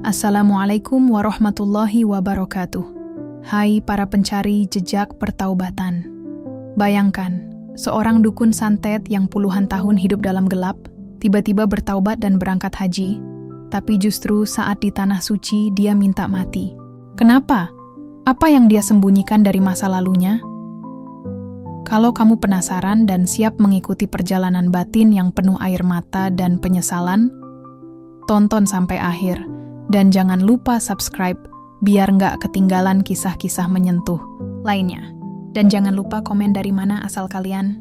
Assalamualaikum warahmatullahi wabarakatuh. Hai para pencari jejak pertaubatan. Bayangkan, seorang dukun santet yang puluhan tahun hidup dalam gelap, tiba-tiba bertaubat dan berangkat haji. Tapi justru saat di tanah suci dia minta mati. Kenapa? Apa yang dia sembunyikan dari masa lalunya? Kalau kamu penasaran dan siap mengikuti perjalanan batin yang penuh air mata dan penyesalan, tonton sampai akhir. Dan jangan lupa subscribe, biar nggak ketinggalan kisah-kisah menyentuh lainnya. Dan jangan lupa komen dari mana asal kalian.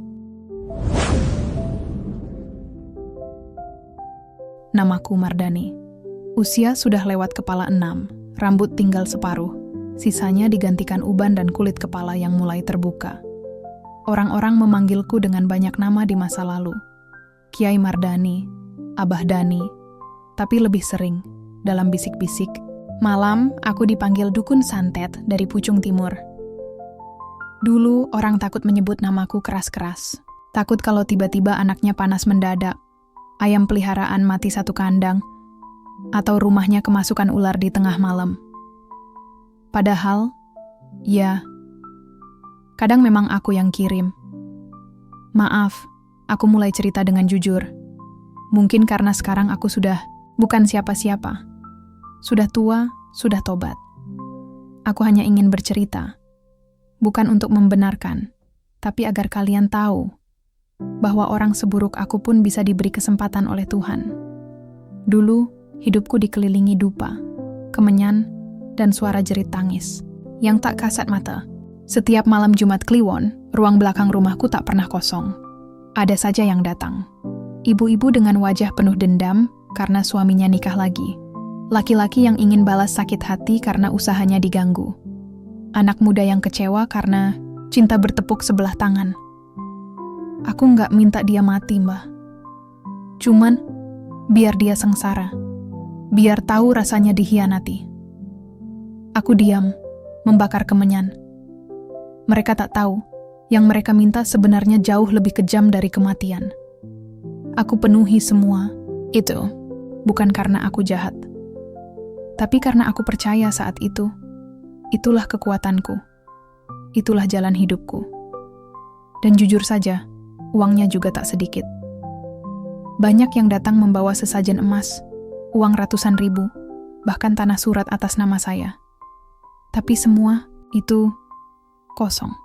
Namaku Mardani. Usia sudah lewat kepala 6, rambut tinggal separuh. Sisanya digantikan uban dan kulit kepala yang mulai terbuka. Orang-orang memanggilku dengan banyak nama di masa lalu. Kiai Mardani, Abah Dani, tapi lebih sering dalam bisik-bisik. Malam, aku dipanggil dukun santet dari Pucung Timur. Dulu, orang takut menyebut namaku keras-keras. Takut kalau tiba-tiba anaknya panas mendadak, ayam peliharaan mati satu kandang, atau rumahnya kemasukan ular di tengah malam. Padahal, ya, kadang memang aku yang kirim. Maaf, aku mulai cerita dengan jujur. Mungkin karena sekarang aku sudah bukan siapa-siapa. Sudah tua, sudah tobat. Aku hanya ingin bercerita, bukan untuk membenarkan, tapi agar kalian tahu bahwa orang seburuk aku pun bisa diberi kesempatan oleh Tuhan. Dulu, hidupku dikelilingi dupa, kemenyan, dan suara jerit tangis yang tak kasat mata. Setiap malam Jumat Kliwon, ruang belakang rumahku tak pernah kosong. Ada saja yang datang. Ibu-ibu dengan wajah penuh dendam karena suaminya nikah lagi. Laki-laki yang ingin balas sakit hati karena usahanya diganggu. Anak muda yang kecewa karena cinta bertepuk sebelah tangan. Aku nggak minta dia mati, Mbah. Cuman, biar dia sengsara. Biar tahu rasanya dikhianati. Aku diam, membakar kemenyan. Mereka tak tahu, yang mereka minta sebenarnya jauh lebih kejam dari kematian. Aku penuhi semua. Itu bukan karena aku jahat. Tapi karena aku percaya saat itu, itulah kekuatanku, itulah jalan hidupku. Dan jujur saja, uangnya juga tak sedikit. Banyak yang datang membawa sesajen emas, uang ratusan ribu, bahkan tanah surat atas nama saya. Tapi semua itu kosong.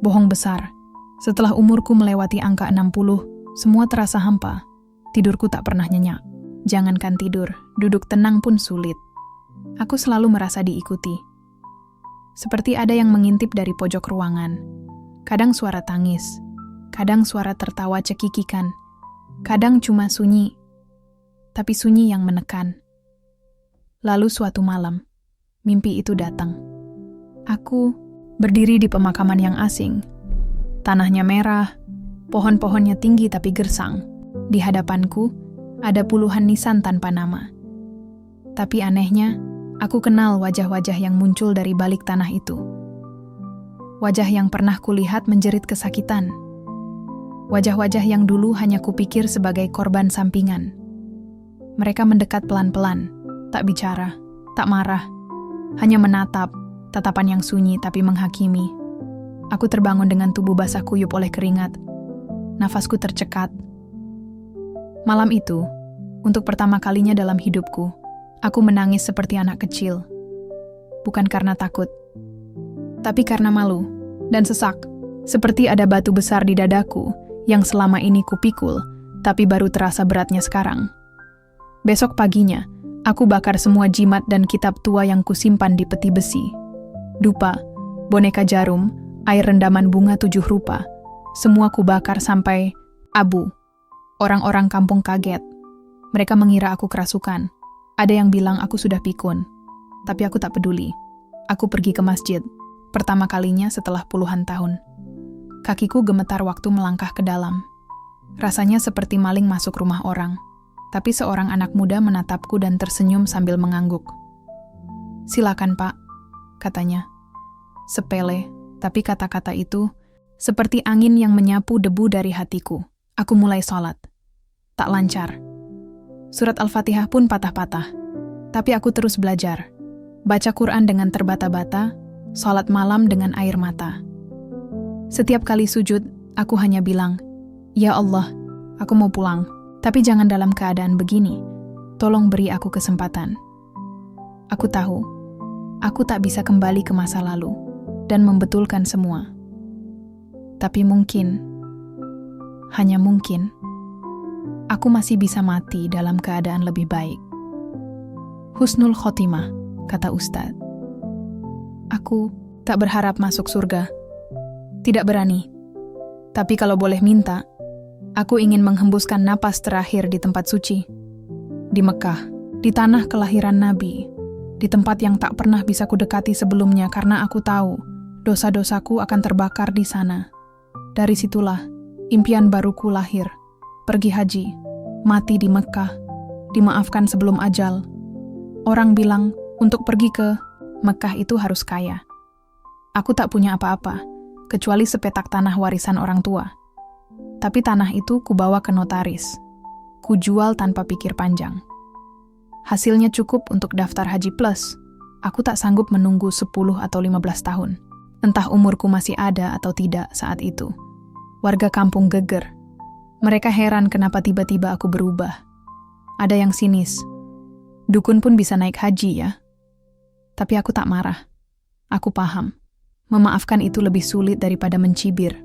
Bohong besar. Setelah umurku melewati angka 60, semua terasa hampa. Tidurku tak pernah nyenyak. Jangankan tidur, duduk tenang pun sulit. Aku selalu merasa diikuti. Seperti ada yang mengintip dari pojok ruangan. Kadang suara tangis, kadang suara tertawa cekikikan, kadang cuma sunyi, tapi sunyi yang menekan. Lalu suatu malam, mimpi itu datang. Aku berdiri di pemakaman yang asing. Tanahnya merah, pohon-pohonnya tinggi tapi gersang. Di hadapanku, ada puluhan nisan tanpa nama. Tapi anehnya, aku kenal wajah-wajah yang muncul dari balik tanah itu. Wajah yang pernah kulihat menjerit kesakitan. Wajah-wajah yang dulu hanya kupikir sebagai korban sampingan. Mereka mendekat pelan-pelan, tak bicara, tak marah, hanya menatap, tatapan yang sunyi tapi menghakimi. Aku terbangun dengan tubuh basah kuyup oleh keringat. Nafasku tercekat. Malam itu, untuk pertama kalinya dalam hidupku, aku menangis seperti anak kecil. Bukan karena takut, tapi karena malu dan sesak. Seperti ada batu besar di dadaku yang selama ini kupikul, tapi baru terasa beratnya sekarang. Besok paginya, aku bakar semua jimat dan kitab tua yang kusimpan di peti besi. Dupa, boneka jarum, air rendaman bunga 7 rupa, semua kubakar sampai abu. Orang-orang kampung kaget. Mereka mengira aku kerasukan. Ada yang bilang aku sudah pikun. Tapi aku tak peduli. Aku pergi ke masjid. Pertama kalinya setelah puluhan tahun. Kakiku gemetar waktu melangkah ke dalam. Rasanya seperti maling masuk rumah orang. Tapi seorang anak muda menatapku dan tersenyum sambil mengangguk. "Silakan, Pak," katanya. Sepele, tapi kata-kata itu seperti angin yang menyapu debu dari hatiku. Aku mulai sholat. Tak lancar. Surat Al-Fatihah pun patah-patah. Tapi aku terus belajar. Baca Quran dengan terbata-bata, sholat malam dengan air mata. Setiap kali sujud, aku hanya bilang, "Ya Allah, aku mau pulang, tapi jangan dalam keadaan begini. Tolong beri aku kesempatan." Aku tahu, aku tak bisa kembali ke masa lalu dan membetulkan semua. Tapi mungkin, hanya mungkin, aku masih bisa mati dalam keadaan lebih baik. Husnul khotimah, kata Ustadz. Aku tak berharap masuk surga. Tidak berani. Tapi kalau boleh minta, aku ingin menghembuskan napas terakhir di tempat suci. Di Mekah, di tanah kelahiran Nabi, di tempat yang tak pernah bisa kudekati sebelumnya karena aku tahu dosa-dosaku akan terbakar di sana. Dari situlah impian baruku lahir. Pergi haji, mati di Mekah, dimaafkan sebelum ajal. Orang bilang untuk pergi ke Mekah itu harus kaya. Aku tak punya apa-apa, kecuali sepetak tanah warisan orang tua. Tapi tanah itu kubawa ke notaris. Kujual tanpa pikir panjang. Hasilnya cukup untuk daftar haji plus. Aku tak sanggup menunggu 10 atau 15 tahun. Entah umurku masih ada atau tidak saat itu. Warga kampung geger. Mereka heran kenapa tiba-tiba aku berubah. Ada yang sinis. Dukun pun bisa naik haji ya. Tapi aku tak marah. Aku paham. Memaafkan itu lebih sulit daripada mencibir.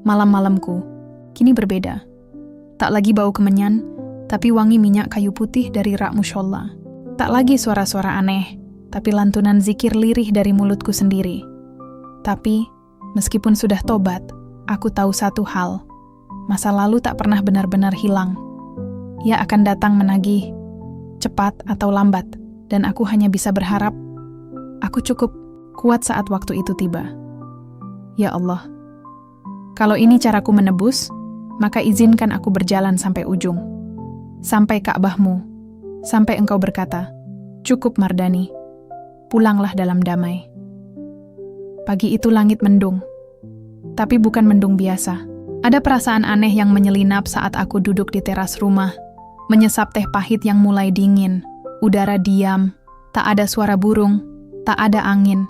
Malam-malamku kini berbeda. Tak lagi bau kemenyan, tapi wangi minyak kayu putih dari rak musholla. Tak lagi suara-suara aneh, tapi lantunan zikir lirih dari mulutku sendiri. Tapi, meskipun sudah tobat, aku tahu satu hal. Masa lalu tak pernah benar-benar hilang. Ia akan datang menagih, cepat atau lambat, dan aku hanya bisa berharap aku cukup kuat saat waktu itu tiba. Ya Allah, kalau ini caraku menebus, maka izinkan aku berjalan sampai ujung. Sampai Ka'bahmu, sampai engkau berkata, "Cukup Mardani, pulanglah dalam damai." Pagi itu langit mendung, tapi bukan mendung biasa. Ada perasaan aneh yang menyelinap saat aku duduk di teras rumah, menyesap teh pahit yang mulai dingin, udara diam, tak ada suara burung, tak ada angin,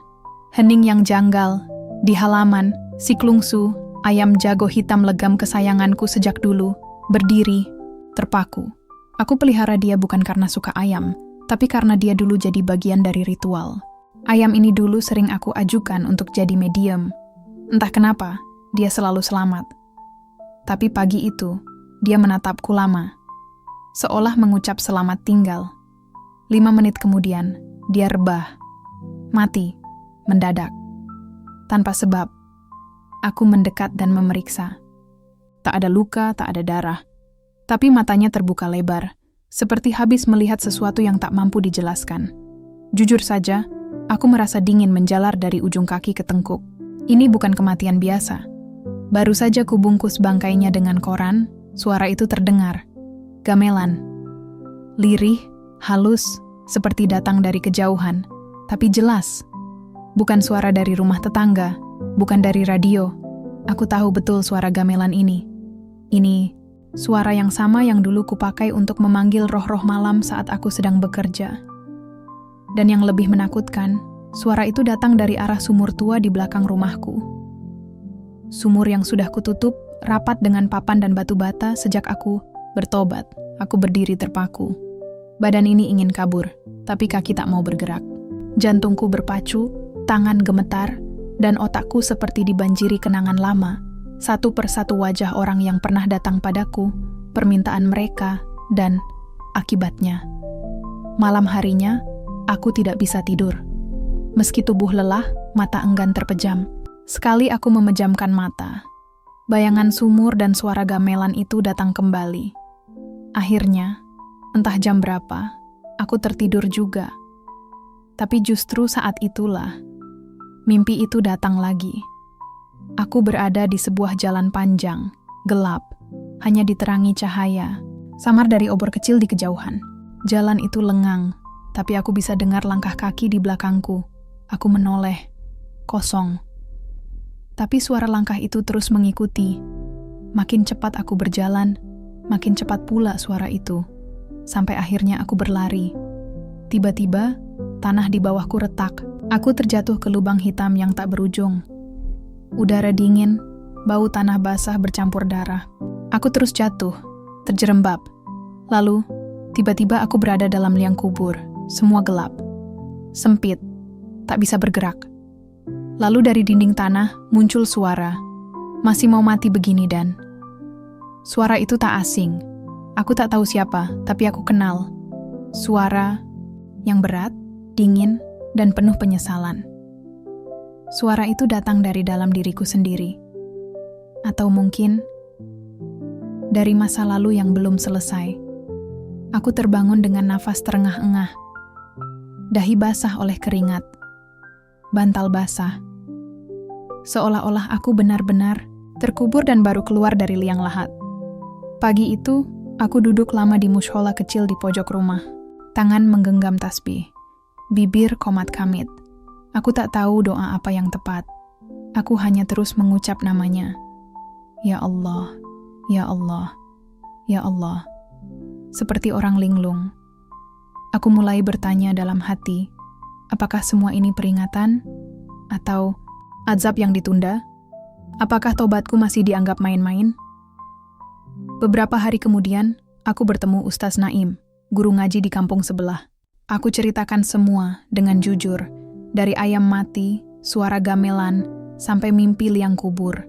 hening yang janggal. Di halaman, si Klungsu, ayam jago hitam legam kesayanganku sejak dulu, berdiri, terpaku. Aku pelihara dia bukan karena suka ayam, tapi karena dia dulu jadi bagian dari ritual. Ayam ini dulu sering aku ajukan untuk jadi medium. Entah kenapa, dia selalu selamat. Tapi pagi itu, dia menatapku lama, seolah mengucap selamat tinggal. 5 menit kemudian, dia rebah, mati, mendadak. Tanpa sebab, aku mendekat dan memeriksa. Tak ada luka, tak ada darah. Tapi matanya terbuka lebar, seperti habis melihat sesuatu yang tak mampu dijelaskan. Jujur saja, aku merasa dingin menjalar dari ujung kaki ke tengkuk. Ini bukan kematian biasa. Baru saja kubungkus bangkainya dengan koran, suara itu terdengar. Gamelan. Lirih, halus, seperti datang dari kejauhan, tapi jelas. Bukan suara dari rumah tetangga, bukan dari radio. Aku tahu betul suara gamelan ini. Ini suara yang sama yang dulu kupakai untuk memanggil roh-roh malam saat aku sedang bekerja. Dan yang lebih menakutkan, suara itu datang dari arah sumur tua di belakang rumahku. Sumur yang sudah kututup rapat dengan papan dan batu bata sejak aku bertobat. Aku berdiri terpaku. Badan ini ingin kabur, tapi kaki tak mau bergerak. Jantungku berpacu, tangan gemetar, dan otakku seperti dibanjiri kenangan lama. Satu persatu wajah orang yang pernah datang padaku, permintaan mereka, dan akibatnya. Malam harinya, aku tidak bisa tidur. Meski tubuh lelah, mata enggan terpejam. Sekali aku memejamkan mata. Bayangan sumur dan suara gamelan itu datang kembali. Akhirnya, entah jam berapa, aku tertidur juga. Tapi justru saat itulah, mimpi itu datang lagi. Aku berada di sebuah jalan panjang, gelap, hanya diterangi cahaya, samar dari obor kecil di kejauhan. Jalan itu lengang, tapi aku bisa dengar langkah kaki di belakangku. Aku menoleh, kosong. Tapi suara langkah itu terus mengikuti. Makin cepat aku berjalan, makin cepat pula suara itu. Sampai akhirnya aku berlari. Tiba-tiba, tanah di bawahku retak. Aku terjatuh ke lubang hitam yang tak berujung. Udara dingin, bau tanah basah bercampur darah. Aku terus jatuh, terjerembab. Lalu, tiba-tiba aku berada dalam liang kubur. Semua gelap, sempit, tak bisa bergerak. Lalu dari dinding tanah muncul suara. Masih mau mati begini, Dan? Suara itu tak asing. Aku tak tahu siapa, tapi aku kenal. Suara yang berat, dingin, dan penuh penyesalan. Suara itu datang dari dalam diriku sendiri. Atau mungkin dari masa lalu yang belum selesai. Aku terbangun dengan nafas terengah-engah. Dahi basah oleh keringat. Bantal basah. Seolah-olah aku benar-benar terkubur dan baru keluar dari liang lahat. Pagi itu, aku duduk lama di mushola kecil di pojok rumah. Tangan menggenggam tasbih. Bibir komat kamit. Aku tak tahu doa apa yang tepat. Aku hanya terus mengucap namanya. Ya Allah, Ya Allah, Ya Allah. Seperti orang linglung. Aku mulai bertanya dalam hati, apakah semua ini peringatan? Atau azab yang ditunda? Apakah tobatku masih dianggap main-main? Beberapa hari kemudian, aku bertemu Ustaz Naim, guru ngaji di kampung sebelah. Aku ceritakan semua dengan jujur, dari ayam mati, suara gamelan, sampai mimpi liang kubur.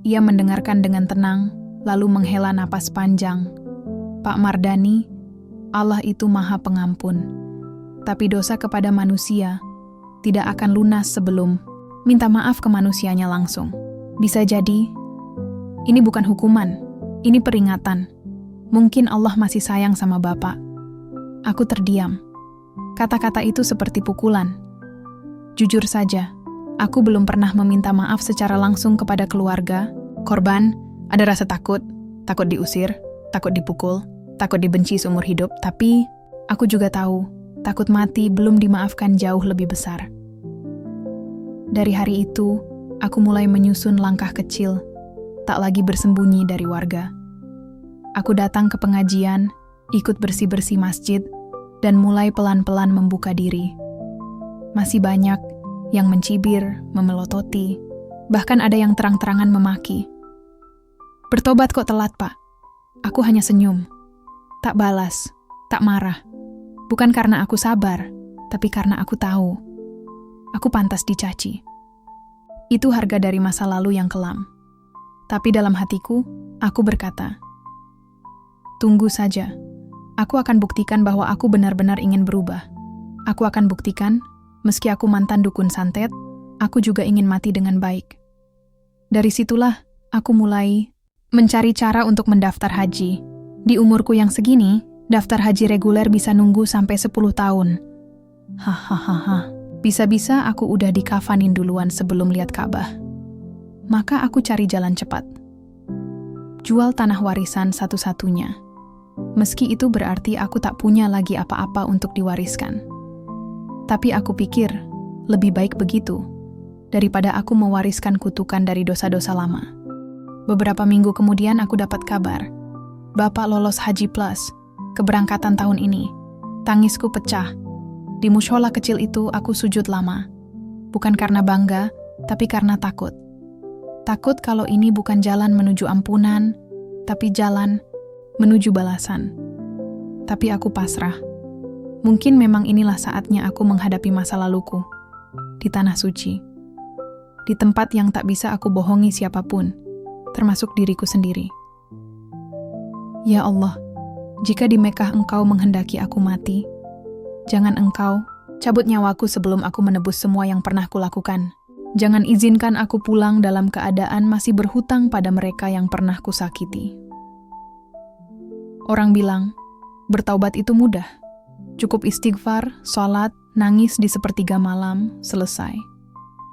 Ia mendengarkan dengan tenang, lalu menghela napas panjang. Pak Mardani, Allah itu Maha Pengampun. Tapi dosa kepada manusia tidak akan lunas sebelum minta maaf ke manusianya langsung. Bisa jadi, ini bukan hukuman, ini peringatan. Mungkin Allah masih sayang sama Bapak. Aku terdiam. Kata-kata itu seperti pukulan. Jujur saja, aku belum pernah meminta maaf secara langsung kepada keluarga, korban. Ada rasa takut diusir, takut dipukul, takut dibenci seumur hidup. Tapi, aku juga tahu, takut mati belum dimaafkan jauh lebih besar. Dari hari itu, aku mulai menyusun langkah kecil, tak lagi bersembunyi dari warga. Aku datang ke pengajian, ikut bersih-bersih masjid, dan mulai pelan-pelan membuka diri. Masih banyak yang mencibir, memelototi, bahkan ada yang terang-terangan memaki. Bertobat kok telat, Pak. Aku hanya senyum. Tak balas, tak marah. Bukan karena aku sabar, tapi karena aku tahu. Aku pantas dicaci. Itu harga dari masa lalu yang kelam. Tapi dalam hatiku, aku berkata, tunggu saja. Aku akan buktikan bahwa aku benar-benar ingin berubah. Aku akan buktikan, meski aku mantan dukun santet, aku juga ingin mati dengan baik. Dari situlah, aku mulai mencari cara untuk mendaftar haji. Di umurku yang segini, daftar haji reguler bisa nunggu sampai 10 tahun. Hahaha. Bisa-bisa aku udah dikafanin duluan sebelum lihat Ka'bah. Maka aku cari jalan cepat. Jual tanah warisan satu-satunya. Meski itu berarti aku tak punya lagi apa-apa untuk diwariskan. Tapi aku pikir, lebih baik begitu, daripada aku mewariskan kutukan dari dosa-dosa lama. Beberapa minggu kemudian aku dapat kabar. Bapak lolos Haji Plus, keberangkatan tahun ini. Tangisku pecah. Di mushola kecil itu aku sujud lama. Bukan karena bangga, tapi karena takut. Takut kalau ini bukan jalan menuju ampunan, tapi jalan menuju balasan. Tapi aku pasrah. Mungkin memang inilah saatnya aku menghadapi masa laluku. Di tanah suci. Di tempat yang tak bisa aku bohongi siapapun, termasuk diriku sendiri. Ya Allah, jika di Mekah Engkau menghendaki aku mati, jangan Engkau cabut nyawaku sebelum aku menebus semua yang pernah kulakukan. Jangan izinkan aku pulang dalam keadaan masih berhutang pada mereka yang pernah kusakiti. Orang bilang, bertaubat itu mudah. Cukup istighfar, sholat, nangis di sepertiga malam, selesai.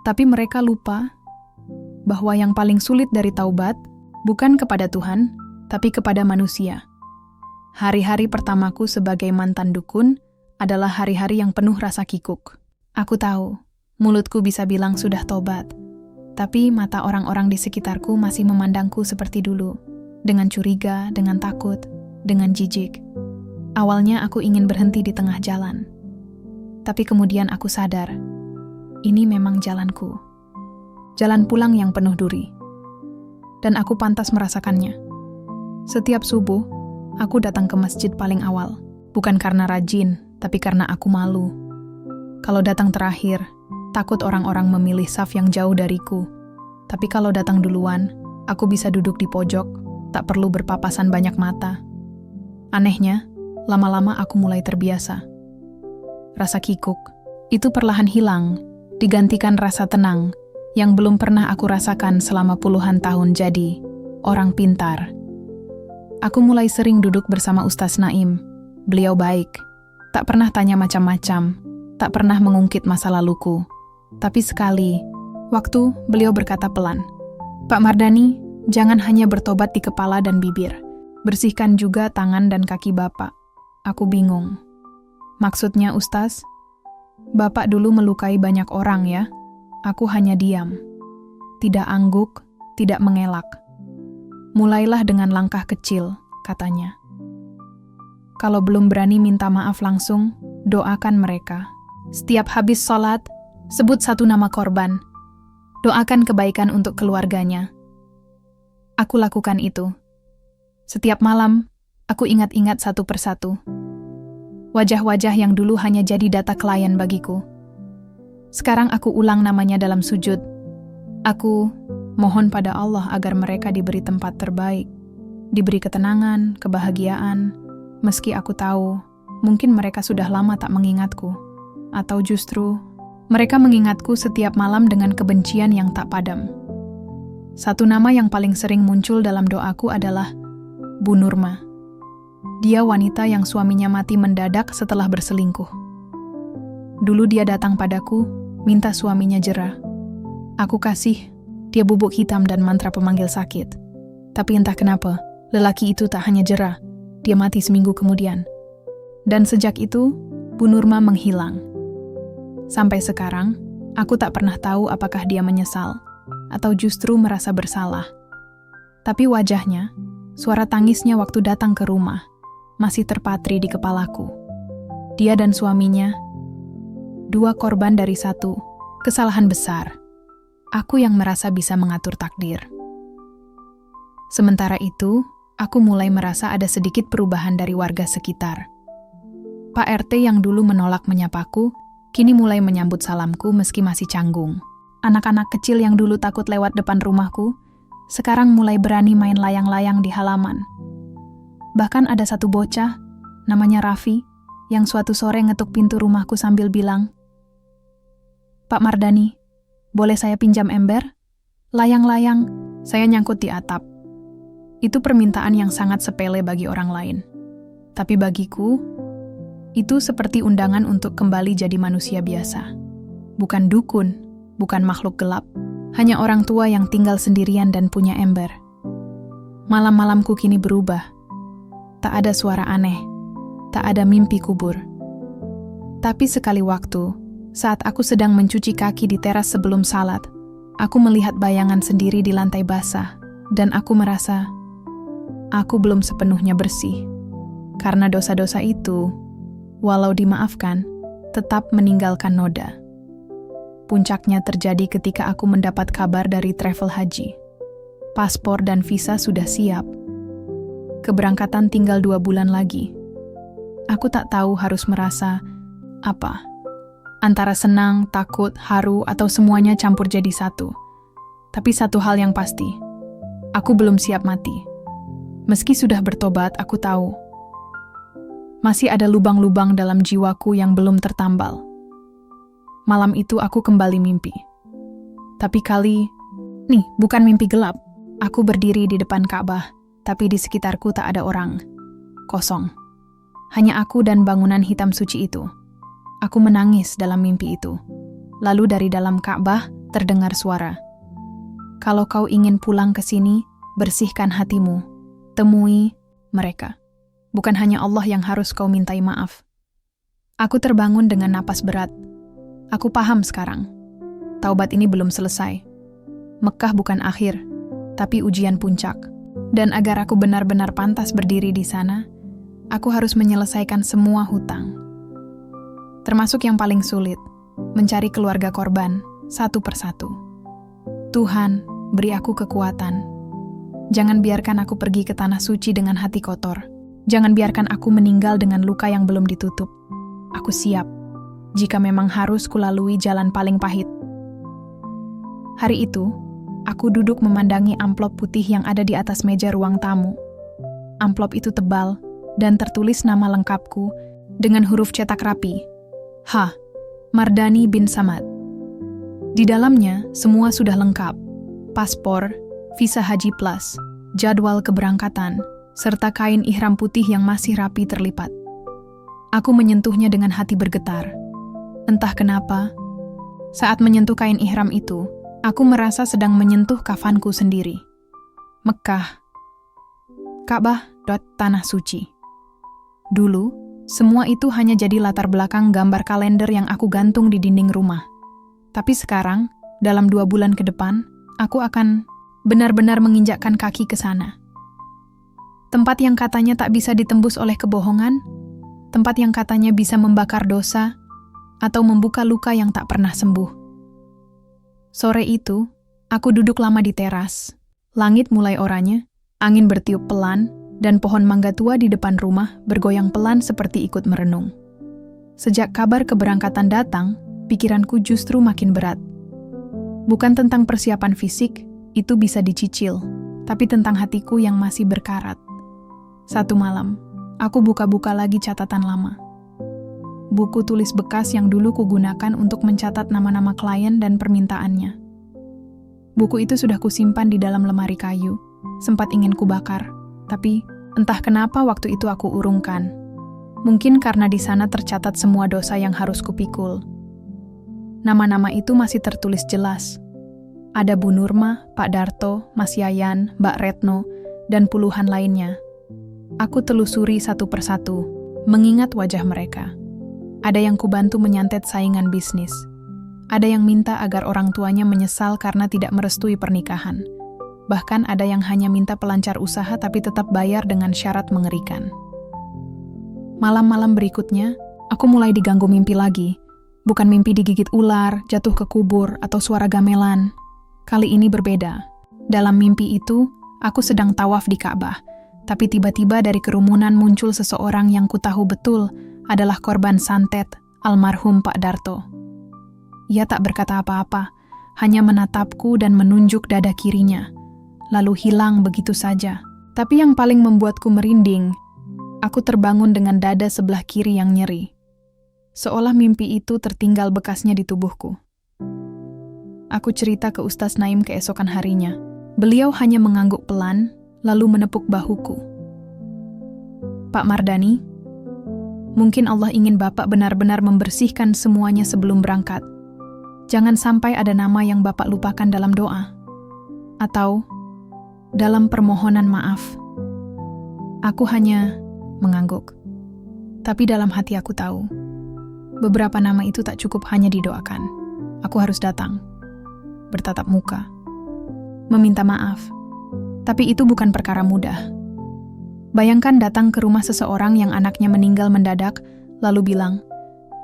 Tapi mereka lupa bahwa yang paling sulit dari taubat bukan kepada Tuhan, tapi kepada manusia. Hari-hari pertamaku sebagai mantan dukun adalah hari-hari yang penuh rasa kikuk. Aku tahu, mulutku bisa bilang sudah tobat, tapi mata orang-orang di sekitarku masih memandangku seperti dulu, dengan curiga, dengan takut, dengan jijik. Awalnya aku ingin berhenti di tengah jalan. Tapi kemudian aku sadar, ini memang jalanku. Jalan pulang yang penuh duri. Dan aku pantas merasakannya. Setiap subuh, aku datang ke masjid paling awal. Bukan karena rajin, tapi karena aku malu. Kalau datang terakhir, takut orang-orang memilih saf yang jauh dariku. Tapi kalau datang duluan, aku bisa duduk di pojok, tak perlu berpapasan banyak mata. Anehnya, lama-lama aku mulai terbiasa. Rasa kikuk, itu perlahan hilang, digantikan rasa tenang, yang belum pernah aku rasakan selama puluhan tahun jadi orang pintar. Aku mulai sering duduk bersama Ustaz Naim. Beliau baik, tak pernah tanya macam-macam, tak pernah mengungkit masa laluku. Tapi sekali, waktu beliau berkata pelan, "Pak Mardani, jangan hanya bertobat di kepala dan bibir. Bersihkan juga tangan dan kaki Bapak." Aku bingung. Maksudnya Ustaz? Bapak dulu melukai banyak orang ya? Aku hanya diam. Tidak angguk, tidak mengelak. Mulailah dengan langkah kecil, katanya. Kalau belum berani minta maaf langsung, doakan mereka. Setiap habis sholat, sebut satu nama korban. Doakan kebaikan untuk keluarganya. Aku lakukan itu. Setiap malam, aku ingat-ingat satu persatu. Wajah-wajah yang dulu hanya jadi data klien bagiku. Sekarang aku ulang namanya dalam sujud. Aku mohon pada Allah agar mereka diberi tempat terbaik, diberi ketenangan, kebahagiaan, meski aku tahu mungkin mereka sudah lama tak mengingatku. Atau justru mereka mengingatku setiap malam dengan kebencian yang tak padam. Satu nama yang paling sering muncul dalam doaku adalah Bu Nurma. Dia wanita yang suaminya mati mendadak setelah berselingkuh. Dulu dia datang padaku, minta suaminya jera. Aku kasih, dia bubuk hitam dan mantra pemanggil sakit. Tapi entah kenapa, lelaki itu tak hanya jera, dia mati seminggu kemudian. Dan sejak itu, Bu Nurma menghilang. Sampai sekarang, aku tak pernah tahu apakah dia menyesal, atau justru merasa bersalah. Tapi wajahnya, suara tangisnya waktu datang ke rumah, masih terpatri di kepalaku. Dia dan suaminya, dua korban dari satu kesalahan besar. Aku yang merasa bisa mengatur takdir. Sementara itu, aku mulai merasa ada sedikit perubahan dari warga sekitar. Pak RT yang dulu menolak menyapaku, kini mulai menyambut salamku meski masih canggung. Anak-anak kecil yang dulu takut lewat depan rumahku, sekarang mulai berani main layang-layang di halaman. Bahkan ada satu bocah, namanya Raffi, yang suatu sore ngetuk pintu rumahku sambil bilang, "Pak Mardani, boleh saya pinjam ember? Layang-layang, saya nyangkut di atap." Itu permintaan yang sangat sepele bagi orang lain. Tapi bagiku, itu seperti undangan untuk kembali jadi manusia biasa. Bukan dukun, bukan makhluk gelap, hanya orang tua yang tinggal sendirian dan punya ember. Malam-malamku kini berubah. Tak ada suara aneh, tak ada mimpi kubur. Tapi sekali waktu, saat aku sedang mencuci kaki di teras sebelum salat, aku melihat bayangan sendiri di lantai basah, dan aku merasa aku belum sepenuhnya bersih. Karena dosa-dosa itu, walau dimaafkan, tetap meninggalkan noda. Puncaknya terjadi ketika aku mendapat kabar dari travel haji. Paspor dan visa sudah siap. Keberangkatan tinggal 2 bulan lagi. Aku tak tahu harus merasa apa. Antara senang, takut, haru, atau semuanya campur jadi satu. Tapi satu hal yang pasti, aku belum siap mati. Meski sudah bertobat, aku tahu masih ada lubang-lubang dalam jiwaku yang belum tertambal. Malam itu aku kembali mimpi. Tapi bukan mimpi gelap. Aku berdiri di depan Ka'bah, tapi di sekitarku tak ada orang. Kosong. Hanya aku dan bangunan hitam suci itu. Aku menangis dalam mimpi itu. Lalu dari dalam Ka'bah terdengar suara. "Kalau kau ingin pulang ke sini, bersihkan hatimu. Temui mereka. Bukan hanya Allah yang harus kau mintai maaf." Aku terbangun dengan napas berat. Aku paham sekarang. Taubat ini belum selesai. Mekah bukan akhir, tapi ujian puncak. Dan agar aku benar-benar pantas berdiri di sana, aku harus menyelesaikan semua hutang. termasuk yang paling sulit, mencari keluarga korban satu persatu. Tuhan, beri aku kekuatan. Jangan biarkan aku pergi ke tanah suci dengan hati kotor. Jangan biarkan aku meninggal dengan luka yang belum ditutup. Aku siap, jika memang harus kulalui jalan paling pahit. Hari itu, aku duduk memandangi amplop putih yang ada di atas meja ruang tamu. Amplop itu tebal dan tertulis nama lengkapku dengan huruf cetak rapi. H. Mardani bin Samad. Di dalamnya, semua sudah lengkap. Paspor, visa haji plus, jadwal keberangkatan, serta kain ihram putih yang masih rapi terlipat. Aku menyentuhnya dengan hati bergetar. Entah kenapa, saat menyentuh kain ihram itu, aku merasa sedang menyentuh kafanku sendiri. Mekah, Ka'bah, tanah suci. Dulu, semua itu hanya jadi latar belakang gambar kalender yang aku gantung di dinding rumah. Tapi sekarang, dalam 2 bulan ke depan, aku akan benar-benar menginjakkan kaki ke sana. Tempat yang katanya tak bisa ditembus oleh kebohongan, tempat yang katanya bisa membakar dosa, atau membuka luka yang tak pernah sembuh. Sore itu, aku duduk lama di teras. Langit mulai oranye, angin bertiup pelan, dan pohon mangga tua di depan rumah bergoyang pelan seperti ikut merenung. Sejak kabar keberangkatan datang, pikiranku justru makin berat. Bukan tentang persiapan fisik, itu bisa dicicil, tapi tentang hatiku yang masih berkarat. Satu malam, aku buka-buka lagi catatan lama. Buku tulis bekas yang dulu kugunakan untuk mencatat nama-nama klien dan permintaannya. Buku itu sudah kusimpan di dalam lemari kayu, sempat ingin kubakar, tapi entah kenapa waktu itu aku urungkan. Mungkin karena di sana tercatat semua dosa yang harus kupikul. Nama-nama itu masih tertulis jelas. Ada Bu Nurma, Pak Darto, Mas Yayan, Mbak Retno, dan puluhan lainnya. Aku telusuri satu persatu, mengingat wajah mereka. Ada yang kubantu menyantet saingan bisnis. Ada yang minta agar orang tuanya menyesal karena tidak merestui pernikahan. Bahkan ada yang hanya minta pelancar usaha tapi tetap bayar dengan syarat mengerikan. Malam-malam berikutnya, aku mulai diganggu mimpi lagi. Bukan mimpi digigit ular, jatuh ke kubur, atau suara gamelan. Kali ini berbeda. Dalam mimpi itu, aku sedang tawaf di Ka'bah. Tapi tiba-tiba dari kerumunan muncul seseorang yang kutahu betul adalah korban santet, almarhum Pak Darto. Ia tak berkata apa-apa, hanya menatapku dan menunjuk dada kirinya. Lalu hilang begitu saja. Tapi yang paling membuatku merinding, aku terbangun dengan dada sebelah kiri yang nyeri. Seolah mimpi itu tertinggal bekasnya di tubuhku. Aku cerita ke Ustaz Naim keesokan harinya. Beliau hanya mengangguk pelan, lalu menepuk bahuku. Pak Mardani, mungkin Allah ingin Bapak benar-benar membersihkan semuanya sebelum berangkat. Jangan sampai ada nama yang Bapak lupakan dalam doa. Atau dalam permohonan maaf. Aku hanya mengangguk. Tapi dalam hati aku tahu, beberapa nama itu tak cukup hanya didoakan. Aku harus datang, bertatap muka, meminta maaf. Tapi itu bukan perkara mudah. Bayangkan datang ke rumah seseorang yang anaknya meninggal mendadak, lalu bilang,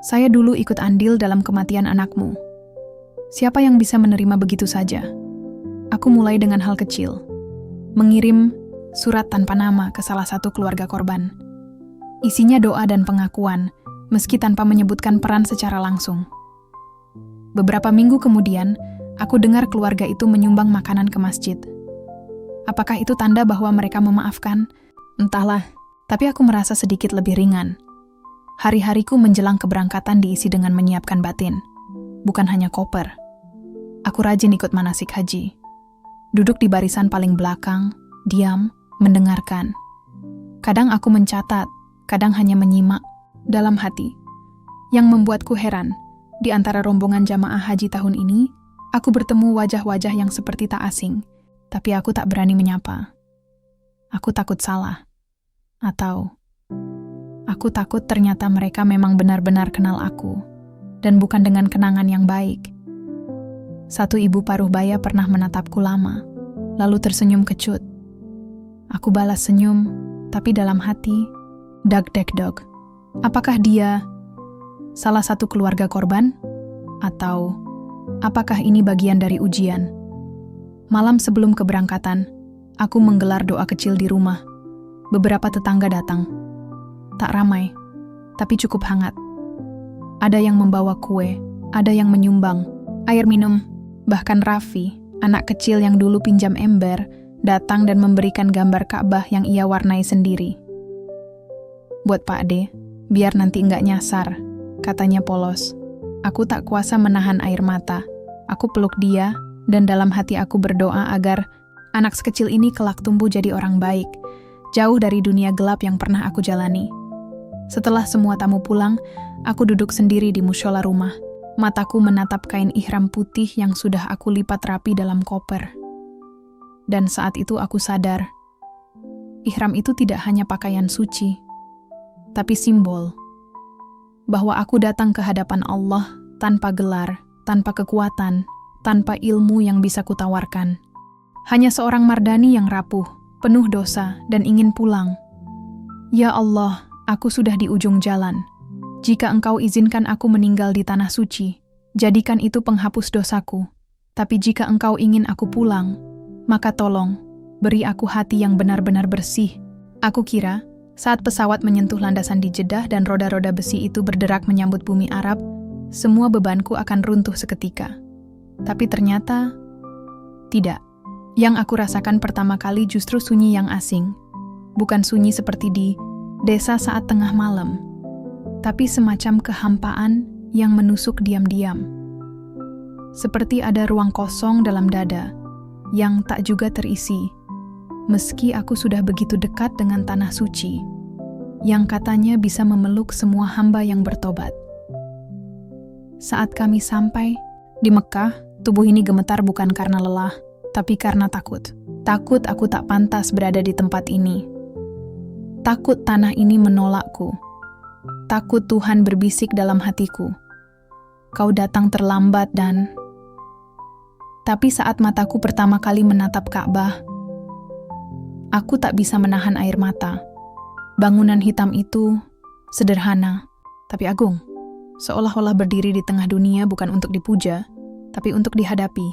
"Saya dulu ikut andil dalam kematian anakmu." Siapa yang bisa menerima begitu saja? Aku mulai dengan hal kecil. Mengirim surat tanpa nama ke salah satu keluarga korban. Isinya doa dan pengakuan, meski tanpa menyebutkan peran secara langsung. Beberapa minggu kemudian, aku dengar keluarga itu menyumbang makanan ke masjid. Apakah itu tanda bahwa mereka memaafkan? Entahlah, tapi aku merasa sedikit lebih ringan. Hari-hariku menjelang keberangkatan diisi dengan menyiapkan batin, bukan hanya koper. Aku rajin ikut manasik haji. Duduk di barisan paling belakang, diam, mendengarkan. Kadang aku mencatat, kadang hanya menyimak dalam hati. Yang membuatku heran, di antara rombongan jamaah haji tahun ini, aku bertemu wajah-wajah yang seperti tak asing, tapi aku tak berani menyapa. Aku takut salah. Atau aku takut ternyata mereka memang benar-benar kenal aku, dan bukan dengan kenangan yang baik. Satu ibu paruh baya pernah menatapku lama, lalu tersenyum kecut. Aku balas senyum, tapi dalam hati, dag-deg-dog. Apakah dia salah satu keluarga korban? Atau apakah ini bagian dari ujian? Malam sebelum keberangkatan, aku menggelar doa kecil di rumah. Beberapa tetangga datang. Tak ramai, tapi cukup hangat. Ada yang membawa kue, ada yang menyumbang air minum. Bahkan Raffi, anak kecil yang dulu pinjam ember, datang dan memberikan gambar Ka'bah yang ia warnai sendiri. "Buat Pak De, biar nanti nggak nyasar," katanya polos. Aku tak kuasa menahan air mata. Aku peluk dia, dan dalam hati aku berdoa agar anak sekecil ini kelak tumbuh jadi orang baik, jauh dari dunia gelap yang pernah aku jalani. Setelah semua tamu pulang, aku duduk sendiri di mushola rumah. Mataku menatap kain ihram putih yang sudah aku lipat rapi dalam koper. Dan saat itu aku sadar, ihram itu tidak hanya pakaian suci, tapi simbol bahwa aku datang ke hadapan Allah tanpa gelar, tanpa kekuatan, tanpa ilmu yang bisa kutawarkan. Hanya seorang Mardani yang rapuh, penuh dosa, dan ingin pulang. Ya Allah, aku sudah di ujung jalan. Jika Engkau izinkan aku meninggal di tanah suci, jadikan itu penghapus dosaku. Tapi jika Engkau ingin aku pulang, maka tolong, beri aku hati yang benar-benar bersih. Aku kira, saat pesawat menyentuh landasan di Jeddah dan roda-roda besi itu berderak menyambut bumi Arab, semua bebanku akan runtuh seketika. Tapi ternyata, tidak. Yang aku rasakan pertama kali justru sunyi yang asing. Bukan sunyi seperti di desa saat tengah malam, tapi semacam kehampaan yang menusuk diam-diam. Seperti ada ruang kosong dalam dada, yang tak juga terisi. Meski aku sudah begitu dekat dengan tanah suci, yang katanya bisa memeluk semua hamba yang bertobat. Saat kami sampai di Mekah, tubuh ini gemetar bukan karena lelah, tapi karena takut. Takut aku tak pantas berada di tempat ini. Takut tanah ini menolakku. Takut Tuhan berbisik dalam hatiku. Kau datang terlambat dan... Tapi saat mataku pertama kali menatap Ka'bah, aku tak bisa menahan air mata. Bangunan hitam itu sederhana, tapi agung. Seolah-olah berdiri di tengah dunia bukan untuk dipuja, tapi untuk dihadapi.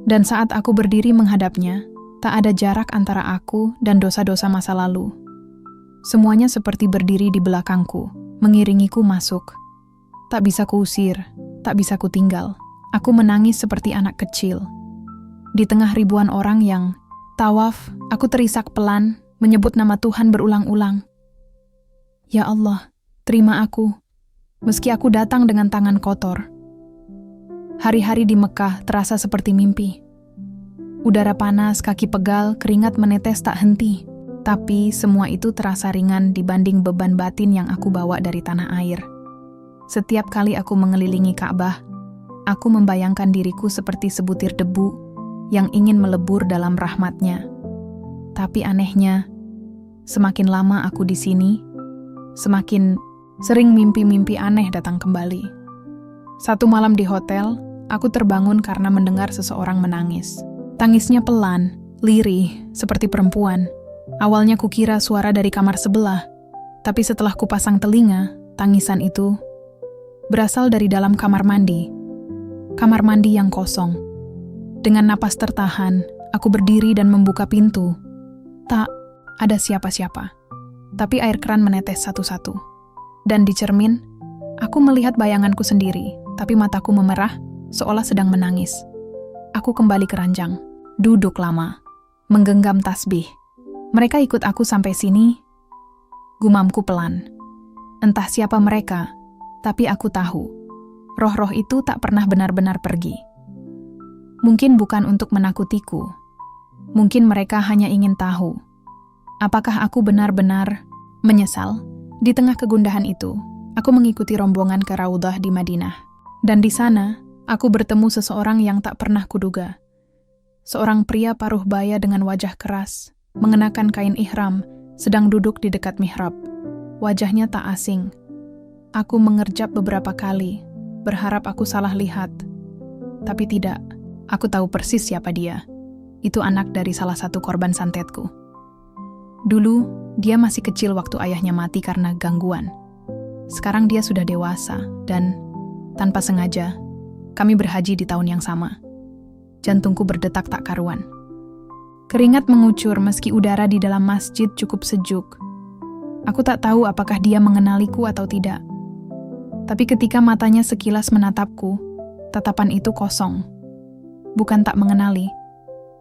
Dan saat aku berdiri menghadapnya, tak ada jarak antara aku dan dosa-dosa masa lalu. Semuanya seperti berdiri di belakangku, mengiringiku masuk. Tak bisa kuusir, tak bisa kutinggal. Aku menangis seperti anak kecil. Di tengah ribuan orang yang tawaf, aku terisak pelan, menyebut nama Tuhan berulang-ulang. Ya Allah, terima aku, meski aku datang dengan tangan kotor. Hari-hari di Mekah terasa seperti mimpi. Udara panas, kaki pegal, keringat menetes tak henti. Tapi semua itu terasa ringan dibanding beban batin yang aku bawa dari tanah air. Setiap kali aku mengelilingi Ka'bah, aku membayangkan diriku seperti sebutir debu yang ingin melebur dalam rahmatnya. Tapi anehnya, semakin lama aku di sini, semakin sering mimpi-mimpi aneh datang kembali. Satu malam di hotel, aku terbangun karena mendengar seseorang menangis. Tangisnya pelan, lirih, seperti perempuan. Awalnya kukira suara dari kamar sebelah, tapi setelah kupasang telinga, tangisan itu berasal dari dalam kamar mandi. Kamar mandi yang kosong. Dengan napas tertahan, aku berdiri dan membuka pintu. Tak ada siapa-siapa, tapi air keran menetes satu-satu. Dan di cermin, aku melihat bayanganku sendiri, tapi mataku memerah, seolah sedang menangis. Aku kembali ke ranjang, duduk lama, menggenggam tasbih. Mereka ikut aku sampai sini, gumamku pelan. Entah siapa mereka, tapi aku tahu, roh-roh itu tak pernah benar-benar pergi. Mungkin bukan untuk menakutiku. Mungkin mereka hanya ingin tahu, apakah aku benar-benar menyesal. Di tengah kegundahan itu, aku mengikuti rombongan ke Raudhah di Madinah. Dan di sana, aku bertemu seseorang yang tak pernah kuduga. Seorang pria paruh baya dengan wajah keras, mengenakan kain ihram, sedang duduk di dekat mihrab. Wajahnya tak asing. Aku mengerjap beberapa kali, berharap aku salah lihat. Tapi tidak. Aku tahu persis siapa dia. Itu anak dari salah satu korban santetku. Dulu, dia masih kecil waktu ayahnya mati karena gangguan. Sekarang dia sudah dewasa dan tanpa sengaja kami berhaji di tahun yang sama. Jantungku berdetak tak karuan. Keringat mengucur meski udara di dalam masjid cukup sejuk. Aku tak tahu apakah dia mengenaliku atau tidak. Tapi ketika matanya sekilas menatapku, tatapan itu kosong. Bukan tak mengenali,